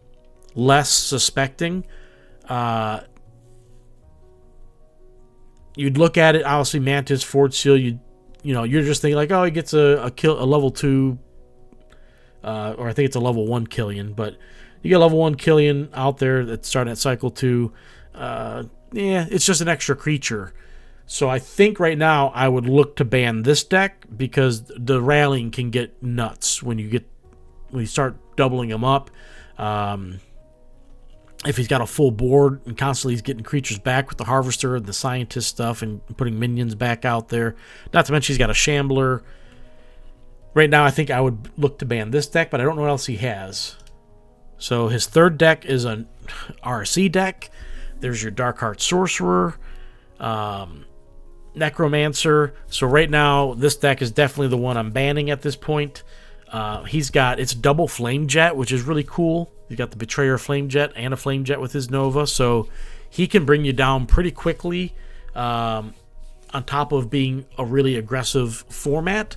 less suspecting. You'd look at it, obviously Mantis, Forge Seal, you're just thinking like, oh, he gets a level 2, or I think it's a level 1 Killian, but you get a level 1 Killian out there that's starting at cycle 2. It's just an extra creature. So I think right now I would look to ban this deck because the rallying can get nuts when you start doubling him up. If he's got a full board and constantly he's getting creatures back with the Harvester and the Scientist stuff and putting minions back out there. Not to mention he's got a Shambler. Right now I think I would look to ban this deck, but I don't know what else he has. So his third deck is an RC deck. There's your Darkheart Sorcerer, Necromancer. So right now, this deck is definitely the one I'm banning at this point. It's double Flame Jet, which is really cool. He's got the Betrayer Flame Jet and a Flame Jet with his Nova. So he can bring you down pretty quickly on top of being a really aggressive format.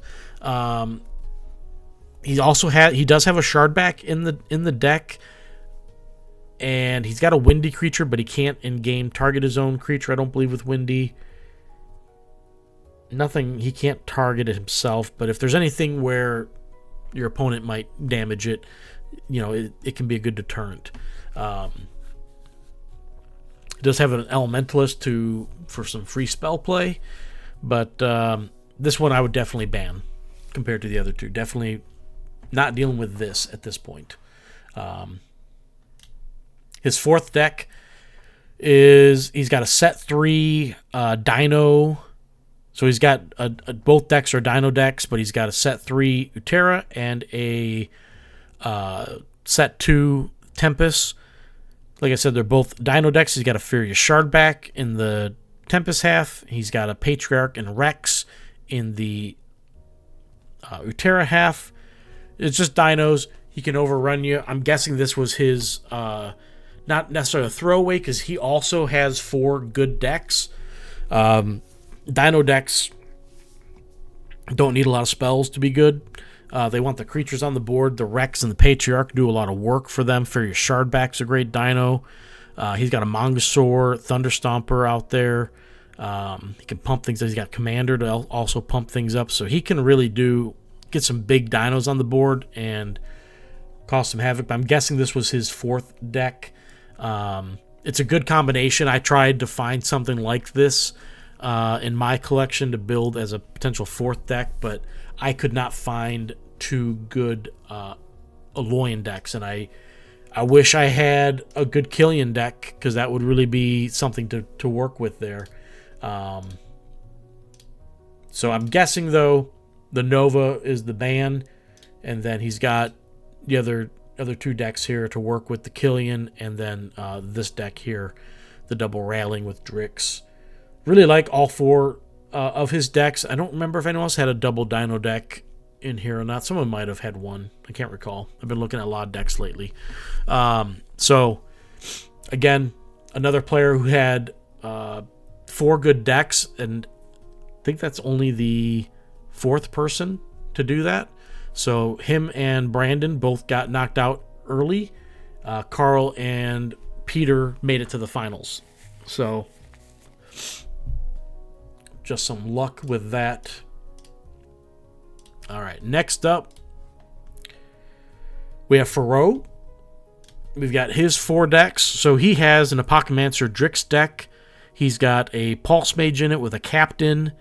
He does have a Shardback in the deck. And he's got a Windy creature, but he can't in-game target his own creature, I don't believe, with Windy. nothing, he can't target it himself, but if there's anything where your opponent might damage it, it can be a good deterrent. It does have an Elementalist for some free spell play, but this one I would definitely ban compared to the other two. Definitely not dealing with this at this point. His fourth deck he's got a set 3 Dino. So he's got both decks are Dino decks, but he's got a set 3 Utera and a set 2 Tempest. Like I said, they're both Dino decks. He's got a Furious Shardback in the Tempest half. He's got a Patriarch and Rex in the Utera half. It's just Dinos. He can overrun you. I'm guessing this was his, not necessarily a throwaway, because he also has 4 good decks. Dino decks don't need a lot of spells to be good. They want the creatures on the board. The Rex and the Patriarch do a lot of work for them. Furious Shardback's a great dino. He's got a Mongosaur, Thunderstomper out there. He can pump things up. He's got Commander to also pump things up. So he can really get some big dinos on the board and cause some havoc. But I'm guessing this was his 4th deck. It's a good combination. I tried to find something like this in my collection to build as a potential 4th deck, but I could not find 2 good Alolan decks, and I wish I had a good Killian deck, because that would really be something to work with there. So I'm guessing, though, the Nova is the ban, and then he's got the other 2 decks here to work with the Killian, and then this deck here, the double Rattling with Drix. Really like all 4 of his decks. I don't remember if anyone else had a double Dino deck in here or not. Someone might have had one. I can't recall. I've been looking at a lot of decks lately. So, again, another player who had 4 good decks, and I think that's only the 4th person to do that. So him and Brandon both got knocked out early. Carl and Peter made it to the finals. So just some luck with that. All right, next up, we have Feroe. We've got his 4 decks. So he has an Apocalypser Drix deck. He's got a Pulse Mage in it with a Captain.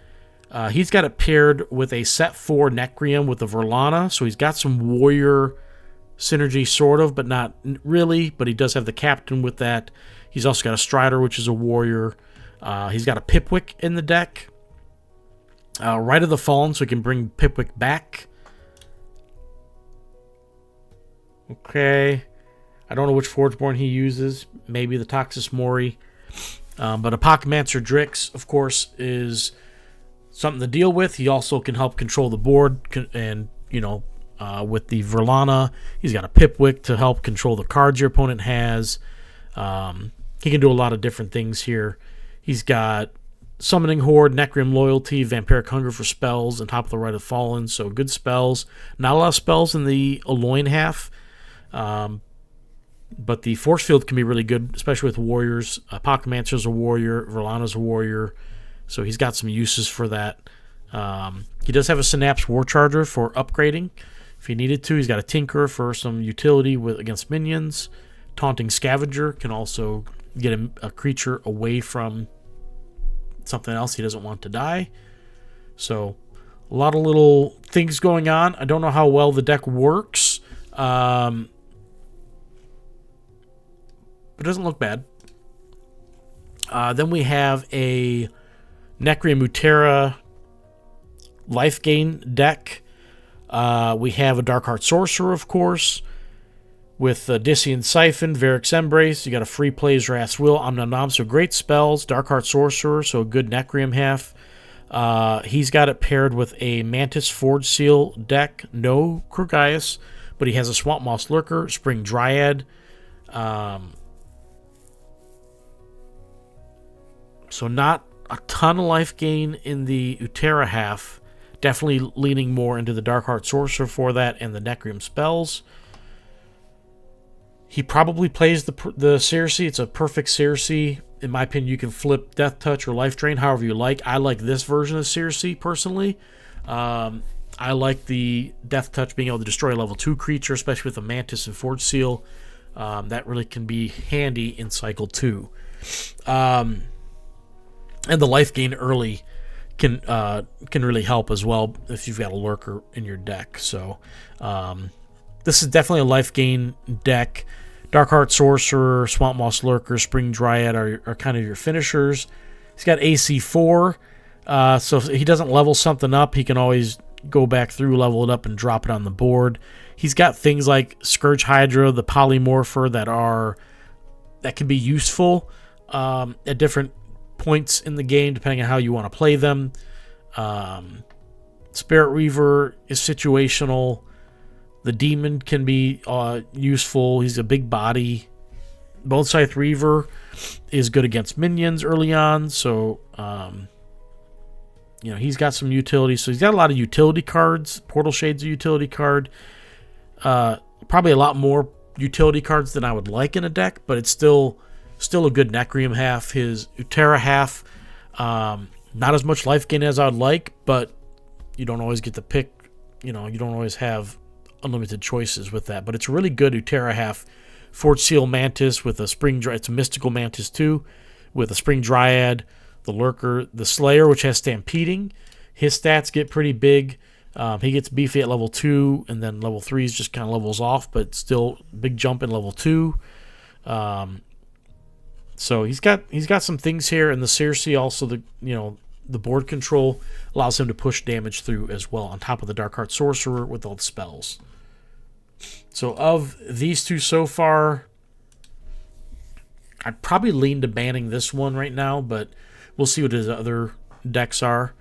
He's got it paired with a set 4 Necrium with a Verlana. So he's got some warrior synergy, sort of, but not really. But he does have the Captain with that. He's also got a Strider, which is a warrior. He's got a Pipwick in the deck. Right of the Fallen, so he can bring Pipwick back. Okay. I don't know which Forgeborn he uses. Maybe the Toxis Mori. But Apocalypser Drix, of course, is something to deal with. He also can help control the board. And, with the Verlana, he's got a Pipwick to help control the cards your opponent has. He can do a lot of different things here. He's got Summoning Horde, Necrium Loyalty, Vampiric Hunger for spells, on top of the Rite of Fallen. So good spells. Not a lot of spells in the Alolan half. But the Force Field can be really good, especially with warriors. Apocalypser's a warrior. Verlana's a warrior. So he's got some uses for that. He does have a Synapse War Charger for upgrading if he needed to. He's got a Tinker for some utility against minions. Taunting Scavenger can also get a creature away from something else he doesn't want to die. So a lot of little things going on. I don't know how well the deck works. But it doesn't look bad. Then we have a Necrium Utera life gain deck. We have a Darkheart Sorcerer, of course, with Dissian Siphon, Varric's Embrace. You got a free plays Wrath's Will, Omnom, so great spells. Darkheart Sorcerer, so a good Necrium half. He's got it paired with a Mantis Forge Seal deck. No Krugaius, but he has a Swamp Moss Lurker, Spring Dryad. So not a ton of life gain in the Utera half. Definitely leaning more into the Darkheart Sorcerer for that and the Necrium spells. He probably plays the Circe. It's a perfect Circe In my opinion, you can flip Death Touch or Life Drain however you like. I like this version of Circe personally. I like the Death Touch being able to destroy a level 2 creature, especially with a Mantis and Forge Seal. That really can be handy in Cycle 2. And the life gain early can really help as well if you've got a Lurker in your deck. So this is definitely a life gain deck. Darkheart Sorcerer, Swamp Moss Lurker, Spring Dryad are kind of your finishers. He's got AC 4, so if he doesn't level something up, he can always go back through, level it up, and drop it on the board. He's got things like Scourge Hydra, the Polymorpher, that can be useful at different points in the game, depending on how you want to play them. Spirit Reaver is situational. The Demon can be useful. He's a big body. Bone Scythe Reaver is good against minions early on, so he's got some utility. So he's got a lot of utility cards. Portal Shade's a utility card. Probably a lot more utility cards than I would like in a deck, but it's still a good Necreum half. His Utera half, not as much life gain as I would like, but you don't always get to pick. You don't always have unlimited choices with that, but it's a really good Utera half. Forge Seal Mantis with a Spring Dryad. It's a mystical Mantis too, with a Spring Dryad, the Lurker, the Slayer, which has Stampeding. His stats get pretty big. He gets beefy at level 2, and then level 3 is just kind of levels off, but still big jump in level 2. So he's got some things here, and the Circe also, the board control allows him to push damage through as well, on top of the Darkheart Sorcerer with all the spells. So of these two so far, I'd probably lean to banning this one right now, but we'll see what his other decks are.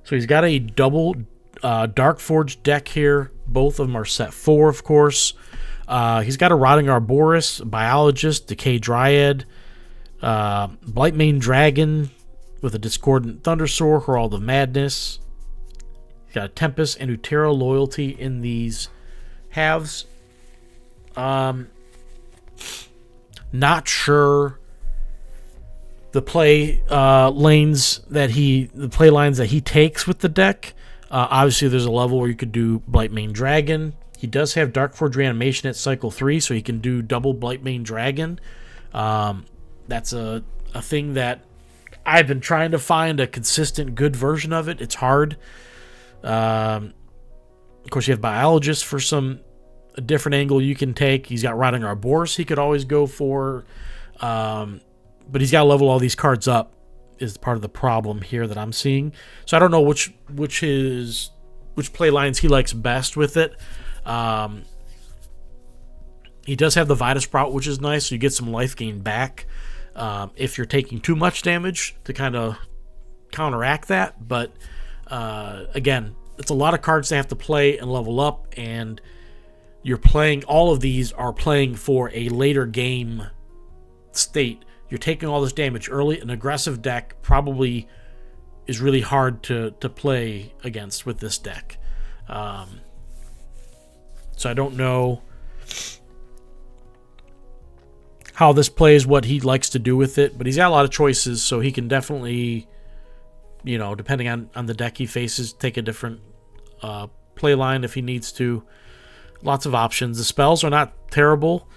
So he's got a double JedForge deck here. Both of them are set 4, of course. He's got a Rotting Arborist, Biologist, Decay Dryad, Blightmane Dragon with a Discordant Thundersoar, Herald of Madness. He's got a Tempest and Utero Loyalty in these halves. Not sure the play lines that he takes with the deck. Obviously, there's a level where you could do Blightmane Dragon. He does have Darkforge Reanimation at Cycle 3, so he can do double Blightmane Dragon. That's a thing that I've been trying to find a consistent good version of it. It's hard. Of course, you have Biologist for a different angle you can take. He's got Rotting Arborist he could always go for. But he's got to level all these cards up is part of the problem here that I'm seeing. So I don't know which play lines he likes best with it. He does have the Vita Sprout, which is nice, so you get some life gain back if you're taking too much damage to kind of counteract that. But again, it's a lot of cards to have to play and level up, and all of these are playing for a later game state. You're taking all this damage early. An aggressive deck probably is really hard to play against with this deck. So I don't know how this plays, what he likes to do with it, but he's got a lot of choices, so he can definitely, depending on the deck he faces, take a different play line if he needs to. Lots of options. The spells are not terrible.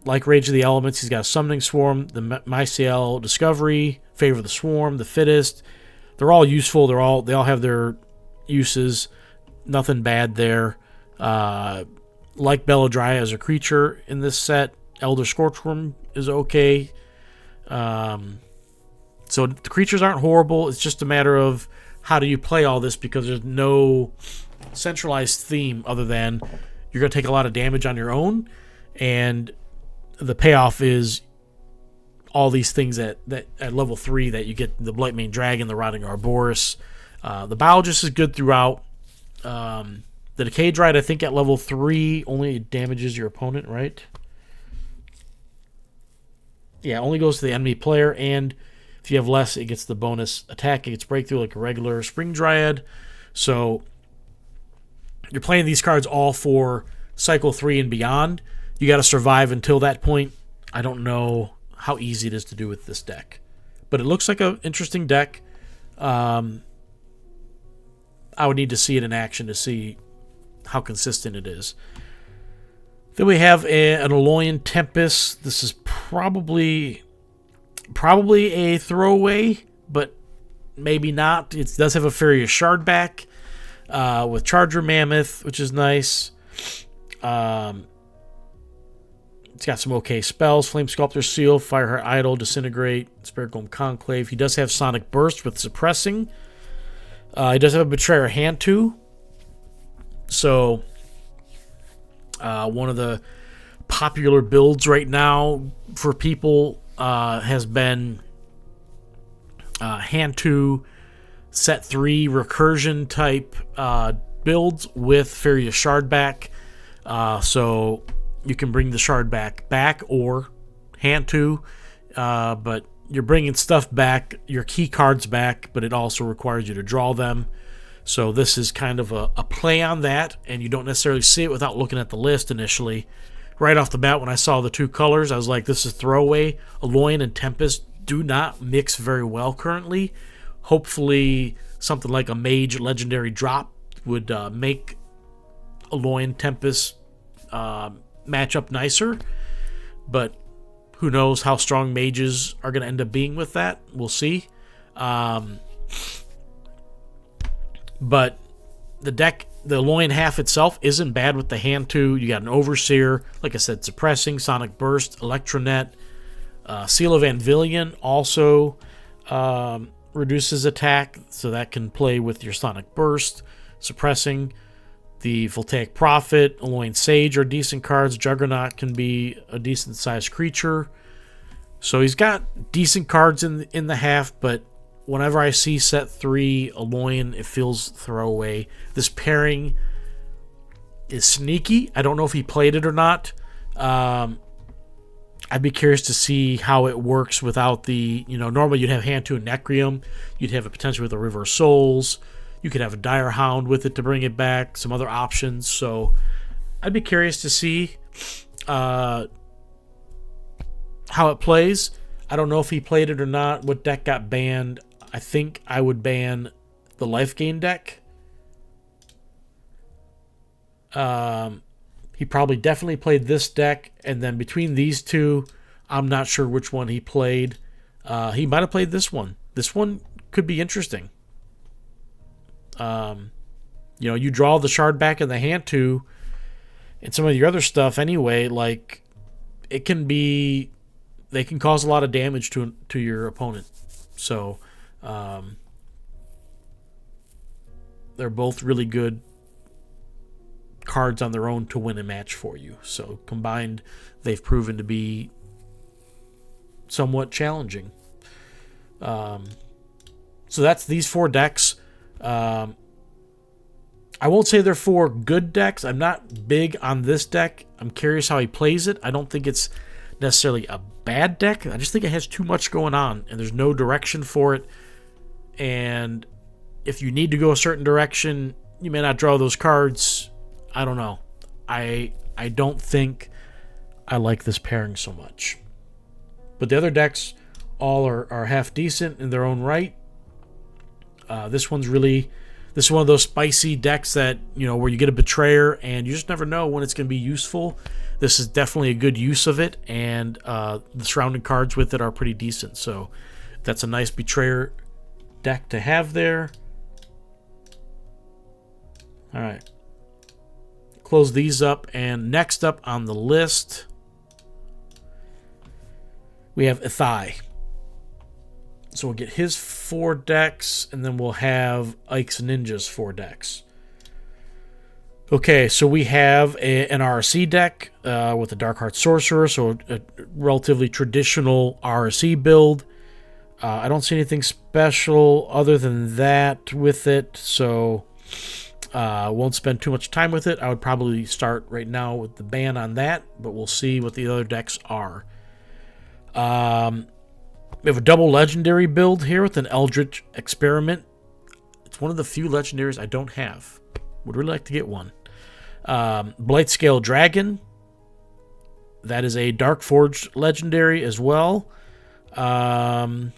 Like Rage of the Elements, he's got a Summoning Swarm, the Mycel Discovery, Favor the Swarm, the Fittest. They're all useful. They all have their uses. Nothing bad there. Like Beladria as a creature in this set. Elder Scorchworm is okay. So the creatures aren't horrible. It's just a matter of how do you play all this, because there's no centralized theme other than you're going to take a lot of damage on your own, and the payoff is all these things at level 3 that you get: the Blightmane Dragon, the Rotting Arborist. The Biologist is good throughout. The Decay Dryad, I think at level 3 only damages your opponent, right? Yeah, only goes to the enemy player, and if you have less, it gets the bonus attack. It gets breakthrough like a regular Spring Dryad. So you're playing these cards all for Cycle 3 and beyond. You got to survive until that point. I don't know how easy it is to do with this deck. But it looks like an interesting deck. I would need to see it in action to see how consistent it is. Then we have an Alolan Tempest. This is probably a throwaway, but maybe not. It does have a Furious Shard back with Charger Mammoth, which is nice. It's got some okay spells. Flame Sculptor Seal, Fireheart Idol, Disintegrate, Spirit Golem Conclave. He does have Sonic Burst with Suppressing. He does have a Betrayer Hantu. So, one of the popular builds right now for people has been Hantu set 3 recursion type builds with Furious Shard back. So you can bring the Shard back or Hantu, but you're bringing stuff back, your key cards back, but it also requires you to draw them. So this is kind of a play on that, and you don't necessarily see it without looking at the list initially. Right off the bat, when I saw the 2 colors, I was like, this is throwaway. Alolan and Tempest do not mix very well currently. Hopefully something like a Mage Legendary drop would make Alolan Tempest match up nicer. But who knows how strong mages are going to end up being with that. We'll see. But the deck, the Alolan half itself isn't bad with the Hantu. You got an Overseer, like I said, Suppressing, Sonic Burst, Electronet. Seal of Anvillion also reduces attack, so that can play with your Sonic Burst. Suppressing. The Voltaic Prophet, Alolan Sage are decent cards. Juggernaut can be a decent-sized creature. So he's got decent cards in the half, but whenever I see set 3 Alolan, it feels throwaway. This pairing is sneaky. I don't know if he played it or not. I'd be curious to see how it works without the, normally you'd have Hantu and Necrium. You'd have a potential with a River of Souls. You could have a Dire Hound with it to bring it back. Some other options. So I'd be curious to see how it plays. I don't know if he played it or not. What deck got banned? I think I would ban the Life Gain deck. He probably definitely played this deck. And then between these two, I'm not sure which one he played. He might have played this one. This one could be interesting. You draw the Shard back in the Hantu and some of your other stuff anyway, like they can cause a lot of damage to your opponent. So they're both really good cards on their own to win a match for you. So combined, they've proven to be somewhat challenging. So that's these 4 decks. I won't say they're 4 good decks. I'm not big on this deck. I'm curious how he plays it. I don't think it's necessarily a bad deck. I just think it has too much going on, and there's no direction for it. And if you need to go a certain direction, you may not draw those cards. I don't know. I don't think I like this pairing so much. But the other decks all are half decent in their own right. This is one of those spicy decks that, where you get a Betrayer and you just never know when it's going to be useful. This is definitely a good use of it, and the surrounding cards with it are pretty decent. So that's a nice Betrayer deck to have there. All right. Close these up, and next up on the list, we have Ithai. So we'll get his 4 decks, and then we'll have Ikesninjas 4 decks. Okay, so we have an RSC deck with a Darkheart Sorcerer, so a relatively traditional RSC build. I don't see anything special other than that with it, so won't spend too much time with it. I would probably start right now with the ban on that, but we'll see what the other decks are. We have a double legendary build here with an Eldritch Experiment. It's one of the few legendaries I don't have. Would really like to get one. Blightscale Dragon. That is a JedForge legendary as well. It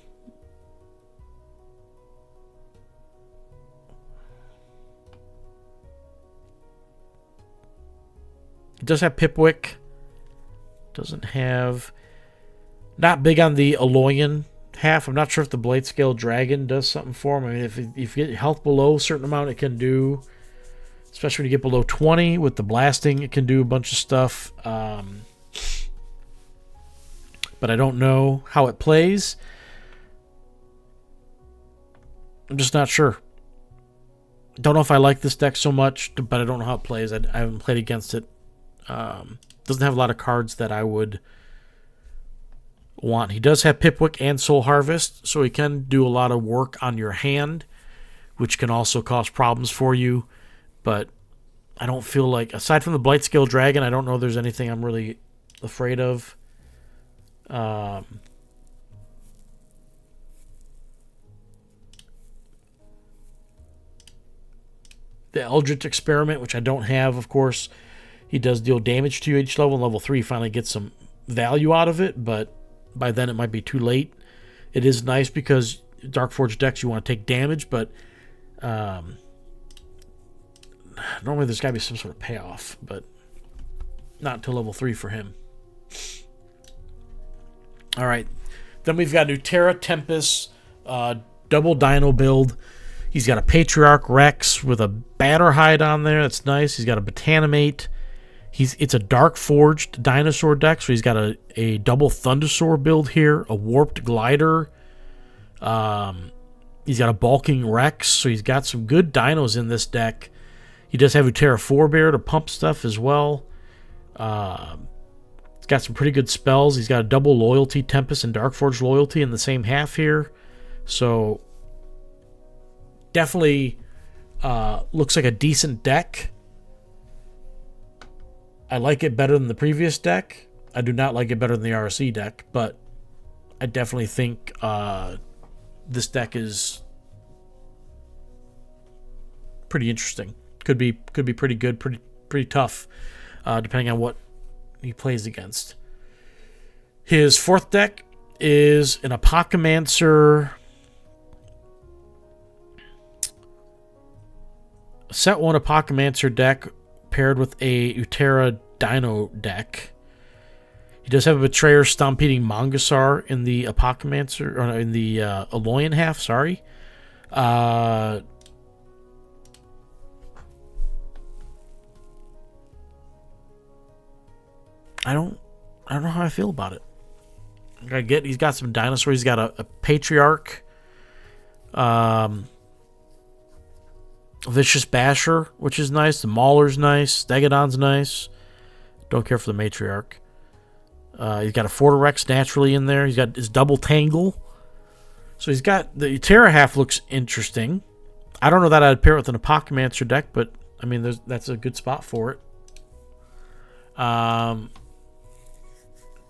does have Pipwick. Doesn't have... Not big on the Aloyan half. I'm not sure if the Blade Scale Dragon does something for him. I mean, if you get health below a certain amount, it can do... Especially when you get below 20 with the blasting, it can do a bunch of stuff. But I don't know how it plays. I'm just not sure. Don't know if I like this deck so much, but I don't know how it plays. I haven't played against it. Doesn't have a lot of cards that I would want. He does have Pipwick and Soul Harvest, so he can do a lot of work on your hand, which can also cause problems for you. But I don't feel like, aside from the Blightscale Dragon, I don't know there's anything I'm really afraid of. The Eldritch Experiment, which I don't have, of course. He does deal damage to you each level. In level 3, you finally get some value out of it, but by then it might be too late. It is nice because JedForge decks, you want to take damage, but normally there's got to be some sort of payoff, but not until level 3 for him. All right. Then we've got Nutera Tempest, double Dino build. He's got a Patriarch Rex with a Batterhide on there. That's nice. He's got a Botanimate. It's a Dark Forged dinosaur deck, so he's got a double Thundersaur build here, a Warped Glider. He's got a Bulking Rex, so he's got some good dinos in this deck. He does have Utera Forebear to pump stuff as well. He's got some pretty good spells. He's got a double Loyalty Tempest and Dark Forge Loyalty in the same half here. So definitely looks like a decent deck. I like it better than the previous deck. I do not like it better than the RC deck, but I definitely think this deck is pretty interesting. Could be pretty good, pretty tough, depending on what he plays against. His fourth deck is an Apocamancer set 1 Apocamancer deck paired with a Utera Dino deck. He does have a Betrayer Stampeding Mongosaur in the Apocamancer, or in the Aloyan half, sorry. I don't know how I feel about it. He's got some dinosaurs. He's got a Patriarch, Vicious Basher, which is nice. The Mauler's nice. Stegodon's nice. Don't care for the Matriarch. He's got a Forterex naturally in there. He's got his double Tangle. So he's got the Utera half looks interesting. I don't know that I'd pair it with an Apocamancer deck, but I mean that's a good spot for it.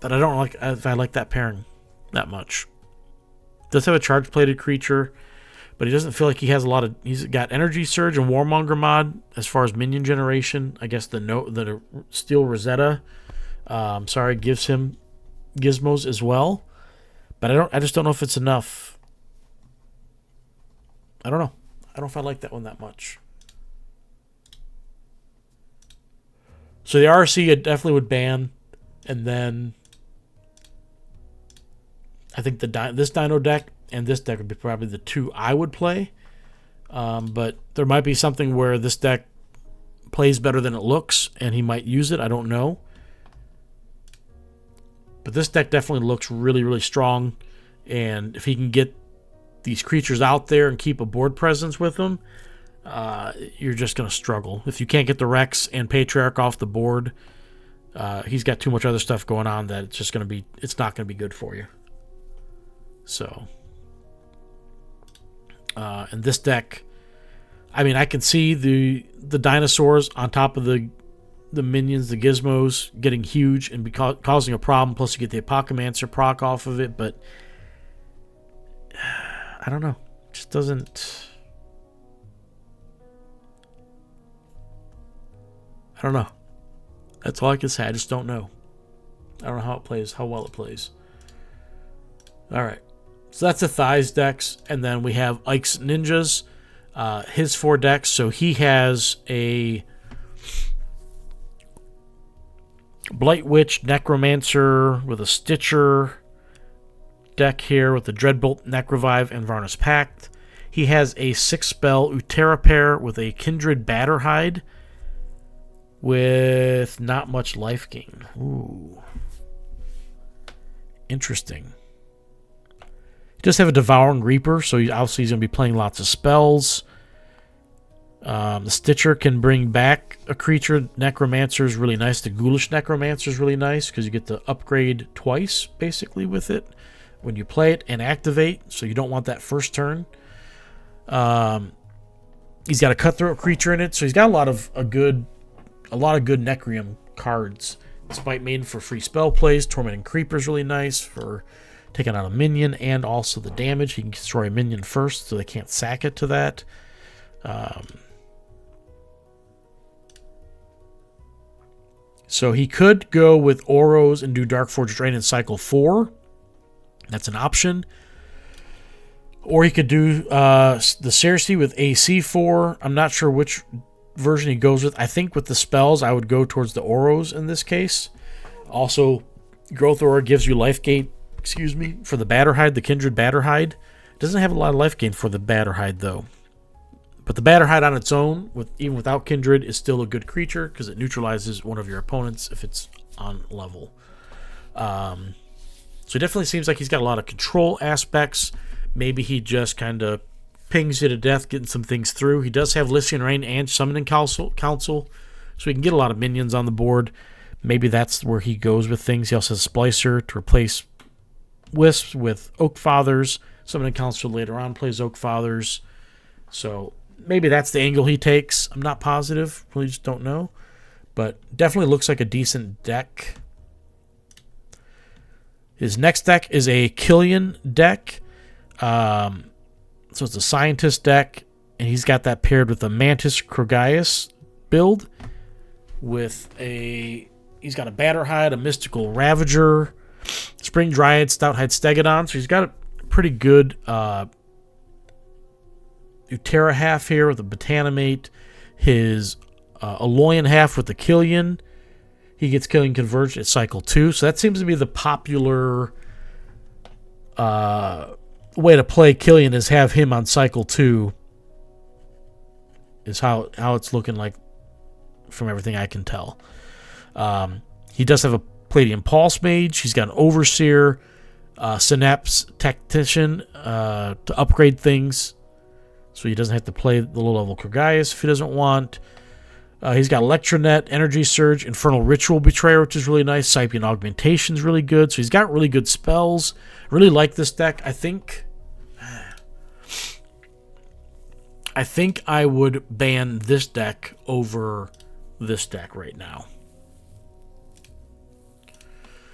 But I don't like if I like that pairing that much. Does have a charge plated creature, but he doesn't feel like he has a lot of. He's got Energy Surge and Warmonger mod as far as minion generation. I guess the Steel Rosetta, gives him gizmos as well. But I just don't know if it's enough. I don't know. I don't know if I like that one that much. So the RC I definitely would ban, and then I think this Dino deck and this deck would be probably the two I would play. But there might be something where this deck plays better than it looks, and he might use it. I don't know. But this deck definitely looks really, really strong. And if he can get these creatures out there and keep a board presence with them, you're just going to struggle. If you can't get the Rex and Patriarch off the board, he's got too much other stuff going on that it's not going to be good for you. So, and this deck, I mean, I can see the dinosaurs on top of the minions, the gizmos, getting huge and causing a problem. Plus, you get the Apocamancer proc off of it, but I don't know. It just doesn't. I don't know. That's all I can say. I just don't know. I don't know how it plays, how well it plays. All right. So that's Ithai's decks. And then we have Ikesninjas, his 4 decks. So he has a Blight Witch, Necromancer with a Stitcher deck here with the Dreadbolt, Necrovive, and Varnus Pact. He has a 6-spell Utera pair with a Kindred Batterhide with not much life gain. Ooh. Interesting. He does have a Devouring Reaper, so obviously he's going to be playing lots of spells. The Stitcher can bring back a creature. Necromancer is really nice. The Ghoulish Necromancer is really nice because you get to upgrade twice, basically, with it when you play it and activate, so you don't want that first turn. He's got a Cutthroat creature in it, so he's got a lot of good Necrium cards. Spite Maiden for free spell plays. Tormenting Creeper is really nice for taking out a minion and also the damage. He can destroy a minion first, so they can't sack it to that. So he could go with Oros and do Darkforge Drain in cycle 4. That's an option. Or he could do the Cersei with AC4. I'm not sure which version he goes with. I think with the spells, I would go towards the Oros in this case. Also, Growth Aura gives you life gain, for the Batterhide, the Kindred Batterhide. It doesn't have a lot of life gain for the Batterhide, though. But the Batterhide on its own, even without Kindred, is still a good creature because it neutralizes one of your opponents if it's on level. So it definitely seems like he's got a lot of control aspects. Maybe he just kind of pings you to death, getting some things through. He does have Lycian Rain and Summoning Council, so he can get a lot of minions on the board. Maybe that's where he goes with things. He also has Splicer to replace Wisps with Oak Fathers. Summoning Council later on plays Oak Fathers. So maybe that's the angle he takes. I'm not positive. Really just don't know. But definitely looks like a decent deck. His next deck is a Killian deck. So it's a Scientist deck. And he's got that paired with a Mantis Krogaius build. He's got a Batterhide, a Mystical Ravager, Spring Dryad, Stouthide Stegodon. So he's got a pretty good Utera half here with a Botanimate. His Aloyan half with the Killian. He gets Killian Converged at cycle 2. So that seems to be the popular way to play Killian, is have him on cycle 2. Is how it's looking like from everything I can tell. He does have a Palladium Pulse Mage. He's got an Overseer, Synapse Tactician to upgrade things. So he doesn't have to play the low-level Krogaius if he doesn't want. He's got Electronet, Energy Surge, Infernal Ritual Betrayer, which is really nice. Cypian Augmentation is really good. So he's got really good spells. Really like this deck. I think I would ban this deck over this deck right now.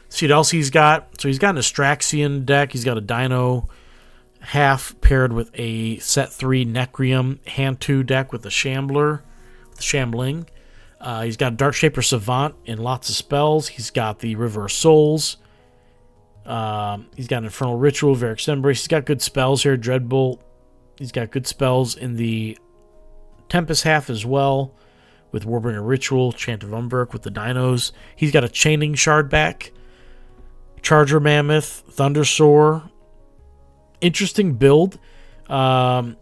See what else he's got. So he's got an Astraxian deck. He's got a Dino half paired with a set 3 Necrium hand 2 deck with a Shambler, with Shambling. He's got a Darkshaper Savant and lots of spells. He's got the River of Souls. He's got an Infernal Ritual, Varix Embrace. He's got good spells here. Dreadbolt. He's got good spells in the Tempest half as well, with Warbringer Ritual, Chant of Umberk with the Dinos. He's got a Chaining Shard back, Charger Mammoth, Thundersoar. Interesting build. I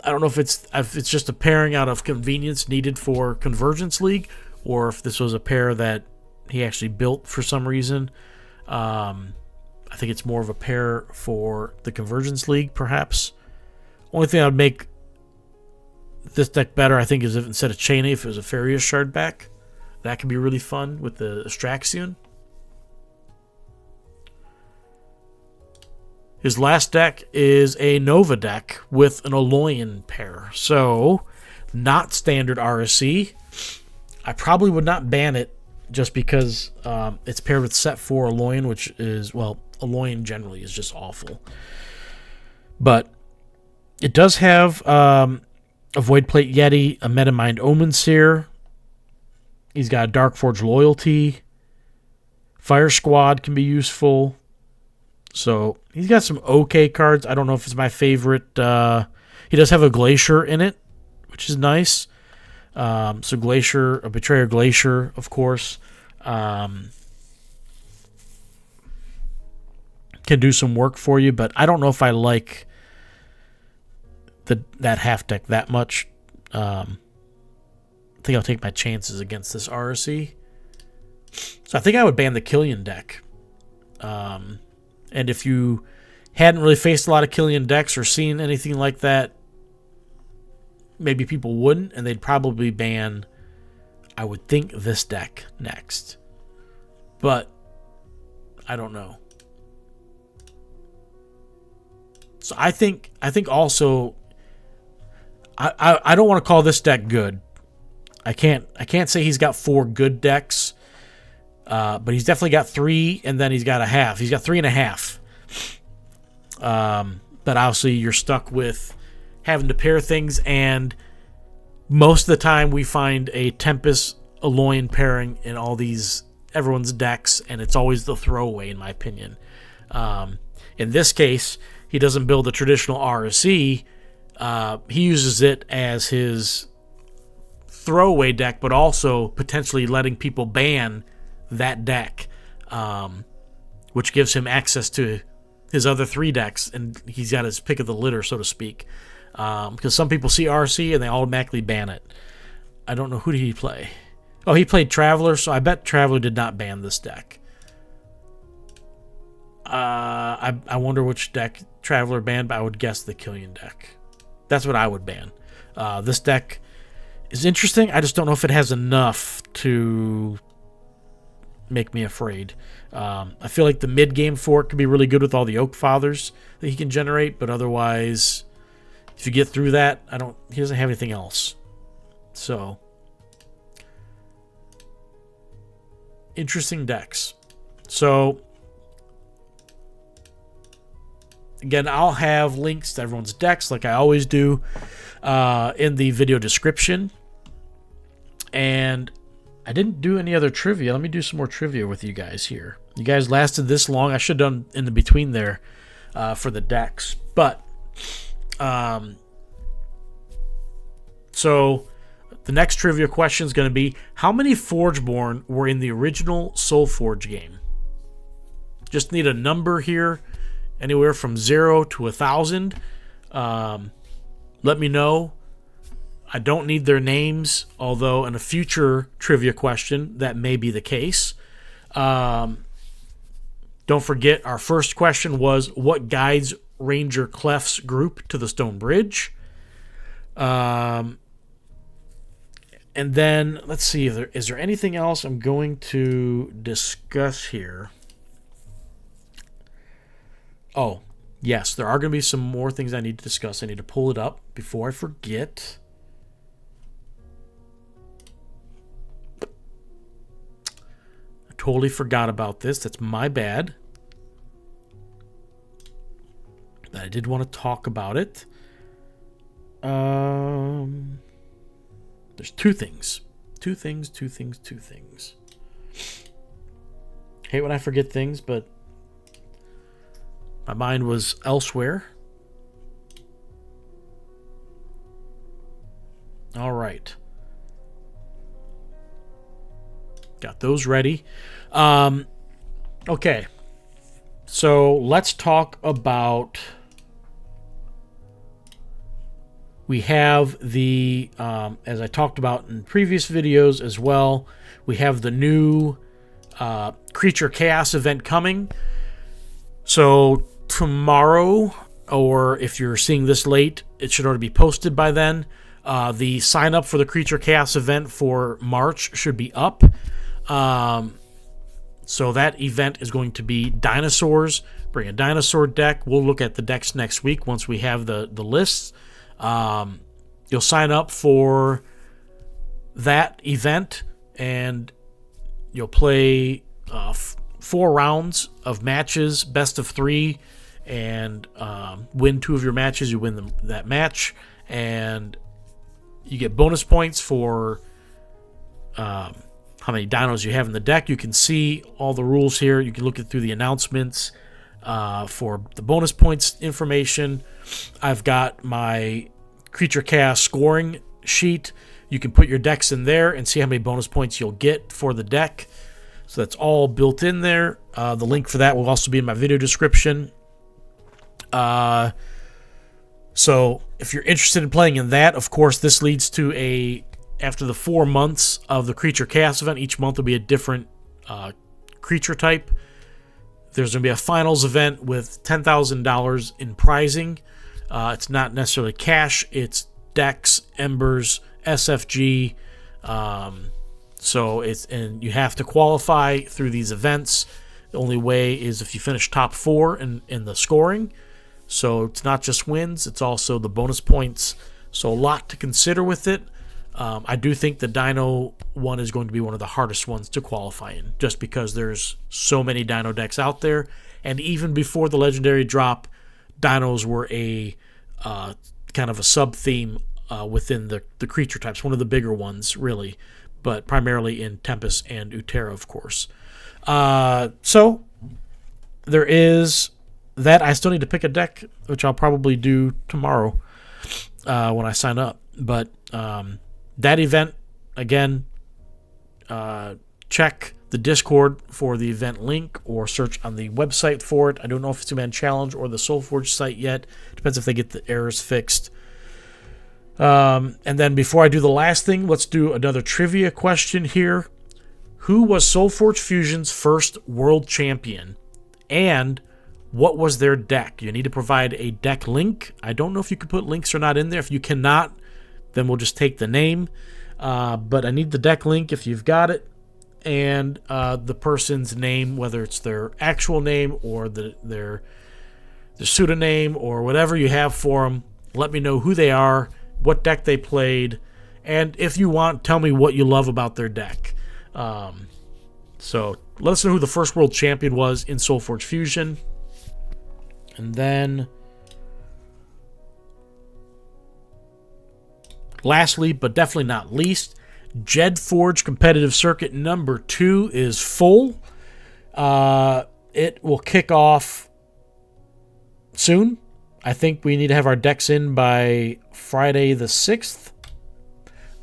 don't know if it's just a pairing out of convenience needed for Convergence League, or if this was a pair that he actually built for some reason. I think it's more of a pair for the Convergence League, perhaps. Only thing that would make this deck better, I think, is if instead of Chaining, if it was a Farius Shard back. That could be really fun with the Astraxian. His last deck is a Nova deck with an Aloyan pair. So, not standard RSC. I probably would not ban it just because it's paired with set 4 Aloyan, which is, well, Aloyan generally is just awful. But it does have a Voidplate Yeti, a Metamind Omen Seer. He's got a Darkforge Loyalty, Fire Squad can be useful. So he's got some okay cards. I don't know if it's my favorite. He does have a Glacier in it, which is nice. So Glacier, a Betrayer Glacier, of course, can do some work for you, but I don't know if I like that half deck that much. I think I'll take my chances against this RSE. So I think I would ban the Killian deck. And if you hadn't really faced a lot of Killian decks or seen anything like that, maybe people wouldn't, and they'd probably ban, I would think, this deck next. But I don't know. So I think also I don't want to call this deck good. I can't say he's got 4 good decks. But he's definitely got 3, and then he's got a half. He's got 3.5. But obviously you're stuck with having to pair things, and most of the time we find a Tempest Alolan pairing in everyone's decks, and it's always the throwaway, in my opinion. In this case, he doesn't build a traditional RSE. He uses it as his throwaway deck, but also potentially letting people ban that deck, which gives him access to his other 3 decks, and he's got his pick of the litter, so to speak. Because some people see RC and they automatically ban it. I don't know, who did he play? Oh, he played Traveler, so I bet Traveler did not ban this deck. I wonder which deck Traveler banned, but I would guess the Killian deck. That's what I would ban. This deck is interesting. I just don't know if it has enough to make me afraid. I feel like the mid-game fork could be really good with all the Oak Fathers that he can generate, but otherwise, if you get through that, he doesn't have anything else. So, interesting decks. So, again, I'll have links to everyone's decks, like I always do, in the video description. And I didn't do any other trivia. Let me do some more trivia with you guys here. You guys lasted this long. I should have done in the between there for the decks. But, so the next trivia question is going to be, how many Forgeborn were in the original SolForge game? Just need a number here, anywhere from 0 to 1,000. Let me know. I don't need their names, although in a future trivia question, that may be the case. Don't forget, our first question was, what guides Ranger Clef's group to the Stone Bridge? And then, let's see, is there anything else I'm going to discuss here? Oh, yes, there are going to be some more things I need to discuss. I need to pull it up before I forget. Totally forgot about this. That's my bad. I did want to talk about it. There's 2 things. 2 things. Hate when I forget things, but my mind was elsewhere. All right. Got those ready. Okay. So let's talk about... We have the, as I talked about in previous videos as well, we have the new Creature Chaos event coming. So tomorrow, or if you're seeing this late, it should already be posted by then. The sign up for the Creature Chaos event for March should be up. So that event is going to be dinosaurs. Bring a dinosaur deck. We'll look at the decks next week once we have the lists. You'll sign up for that event and you'll play 4 rounds of matches, best of 3, and win 2 of your matches. You win that match, and you get bonus points for how many dinos you have in the deck. You can see all the rules here. You can look it through the announcements for the bonus points information. I've got my Creature Chaos scoring sheet. You can put your decks in there and see how many bonus points you'll get for the deck. So that's all built in there. The link for that will also be in my video description. So if you're interested in playing in that, of course, this leads to after the 4 months of the Creature Chaos event, each month will be a different creature type. There's going to be a finals event with $10,000 in prizing. It's not necessarily cash. It's decks, embers, SFG. And you have to qualify through these events. The only way is if you finish top 4 in the scoring. So it's not just wins, it's also the bonus points. So a lot to consider with it. I do think the Dino one is going to be one of the hardest ones to qualify in, just because there's so many Dino decks out there. And even before the Legendary drop, Dinos were a kind of a sub-theme within the creature types, one of the bigger ones, really, but primarily in Tempest and Utera, of course. So there is that. I still need to pick a deck, which I'll probably do tomorrow when I sign up. But that event, again, check the Discord for the event link or search on the website for it. I don't know if it's Two-Man Challenge or the SolForge site yet. Depends if they get the errors fixed. And then before I do the last thing, let's do another trivia question here. Who was SolForge Fusion's first world champion? And what was their deck? You need to provide a deck link. I don't know if you can put links or not in there. If you cannot, then we'll just take the name. But I need the deck link if you've got it. And the person's name, whether it's their actual name or their pseudonym or whatever you have for them. Let me know who they are, what deck they played, and if you want, tell me what you love about their deck. So let us know who the first world champion was in SolForge Fusion. And then lastly, but definitely not least, JedForge competitive circuit number 2 is full. It will kick off soon. I think we need to have our decks in by Friday the 6th.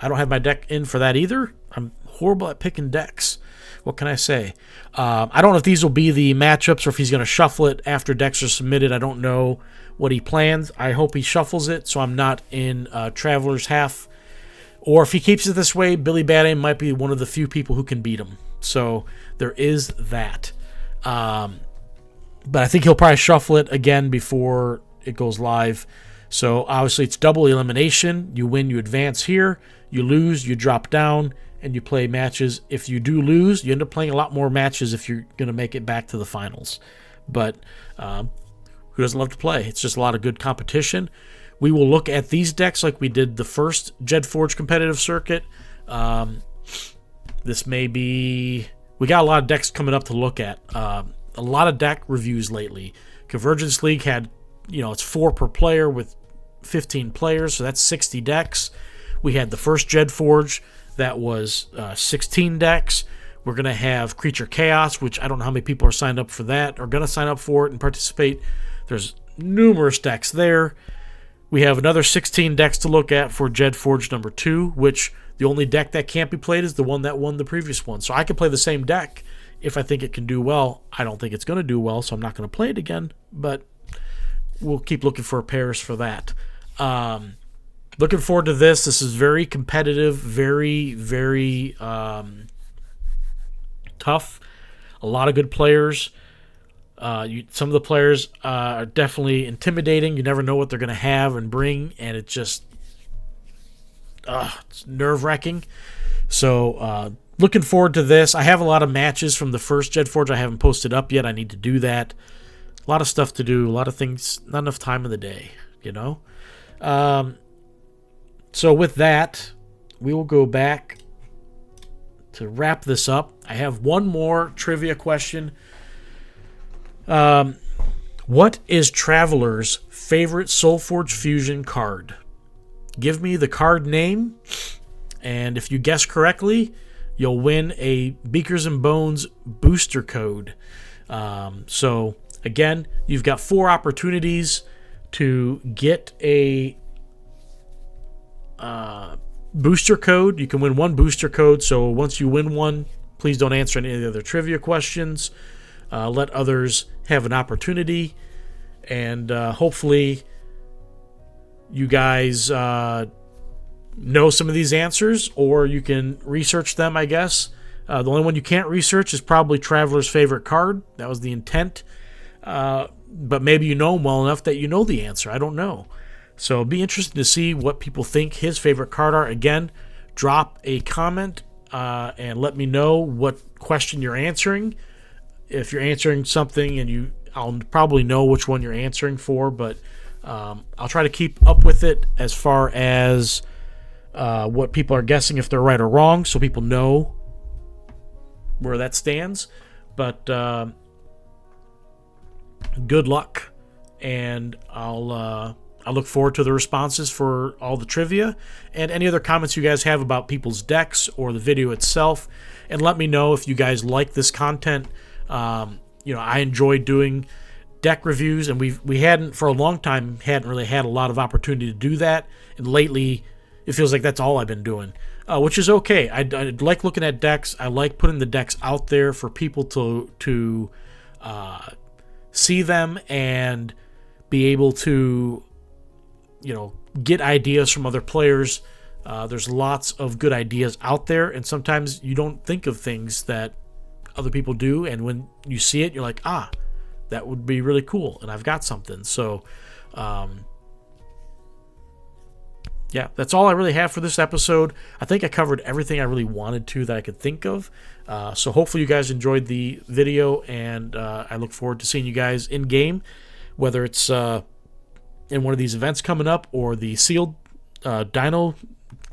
I don't have my deck in for that either. I'm horrible at picking decks. What can I say? I don't know if these will be the matchups or if he's going to shuffle it after decks are submitted. I don't know what he plans. I hope he shuffles it so I'm not in Traveler's half. Or if he keeps it this way, Billy Bad Aim might be one of the few people who can beat him. So there is that. But I think he'll probably shuffle it again before it goes live. So obviously it's double elimination. You win, you advance here. You lose, you drop down, and you play matches. If you do lose, you end up playing a lot more matches if you're going to make it back to the finals. But who doesn't love to play? It's just a lot of good competition. We will look at these decks like we did the first JedForge competitive circuit. This may be... We got a lot of decks coming up to look at. A lot of deck reviews lately. Convergence League had, it's 4 per player with 15 players, so that's 60 decks. We had the first JedForge that was 16 decks. We're going to have Creature Chaos, which I don't know how many people are signed up for that, or going to sign up for it and participate. There's numerous decks there. We have another 16 decks to look at for JedForge number 2, which the only deck that can't be played is the one that won the previous one. So I could play the same deck if I think it can do well. I don't think it's going to do well, so I'm not going to play it again, but we'll keep looking for pairs for that. Looking forward to this. This is very competitive, very, very tough. A lot of good players. Some of the players are definitely intimidating. You never know what they're going to have and bring, and it's just it's nerve-wracking. So looking forward to this. I have a lot of matches from the first JedForge I haven't posted up yet. I need to do that. A lot of stuff to do, a lot of things, not enough time in the day, So with that, we will go back to wrap this up. I have one more trivia question. What is Traveler's favorite SolForge Fusion card? Give me the card name, and if you guess correctly, you'll win a Beakers Bones Booster Code. So again, you've got 4 opportunities to get a booster code. You can win 1 booster code. So once you win one, please don't answer any of the other trivia questions. Let others have an opportunity, and hopefully you guys know some of these answers, or you can research them, I guess. The only one you can't research is probably Traveler's favorite card. That was the intent. But maybe you know him well enough that you know the answer. I don't know. So it'll be interesting to see what people think his favorite card are. Again, drop a comment and let me know what question you're answering. If you're answering something, and I'll probably know which one you're answering for, but I'll try to keep up with it as far as what people are guessing, if they're right or wrong, so people know where that stands. But good luck, and I'll look forward to the responses for all the trivia and any other comments you guys have about people's decks or the video itself. And let me know if you guys like this content. I enjoy doing deck reviews, and we hadn't for a long time really had a lot of opportunity to do that. And lately, it feels like that's all I've been doing, which is okay. I like looking at decks. I like putting the decks out there for people to see them and be able to, get ideas from other players. There's lots of good ideas out there, and sometimes you don't think of things that other people do, and when you see it, you're like, that would be really cool, and I've got something. So that's all I really have for this episode. I think I covered everything I really wanted to that I could think of. So hopefully you guys enjoyed the video, and I look forward to seeing you guys in game, whether it's in one of these events coming up, or the sealed Dino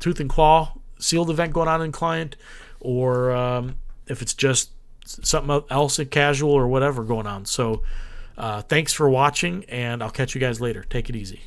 Tooth and Claw sealed event going on in Client, or if it's just something else in casual or whatever going on. So thanks for watching, and I'll catch you guys later. Take it easy.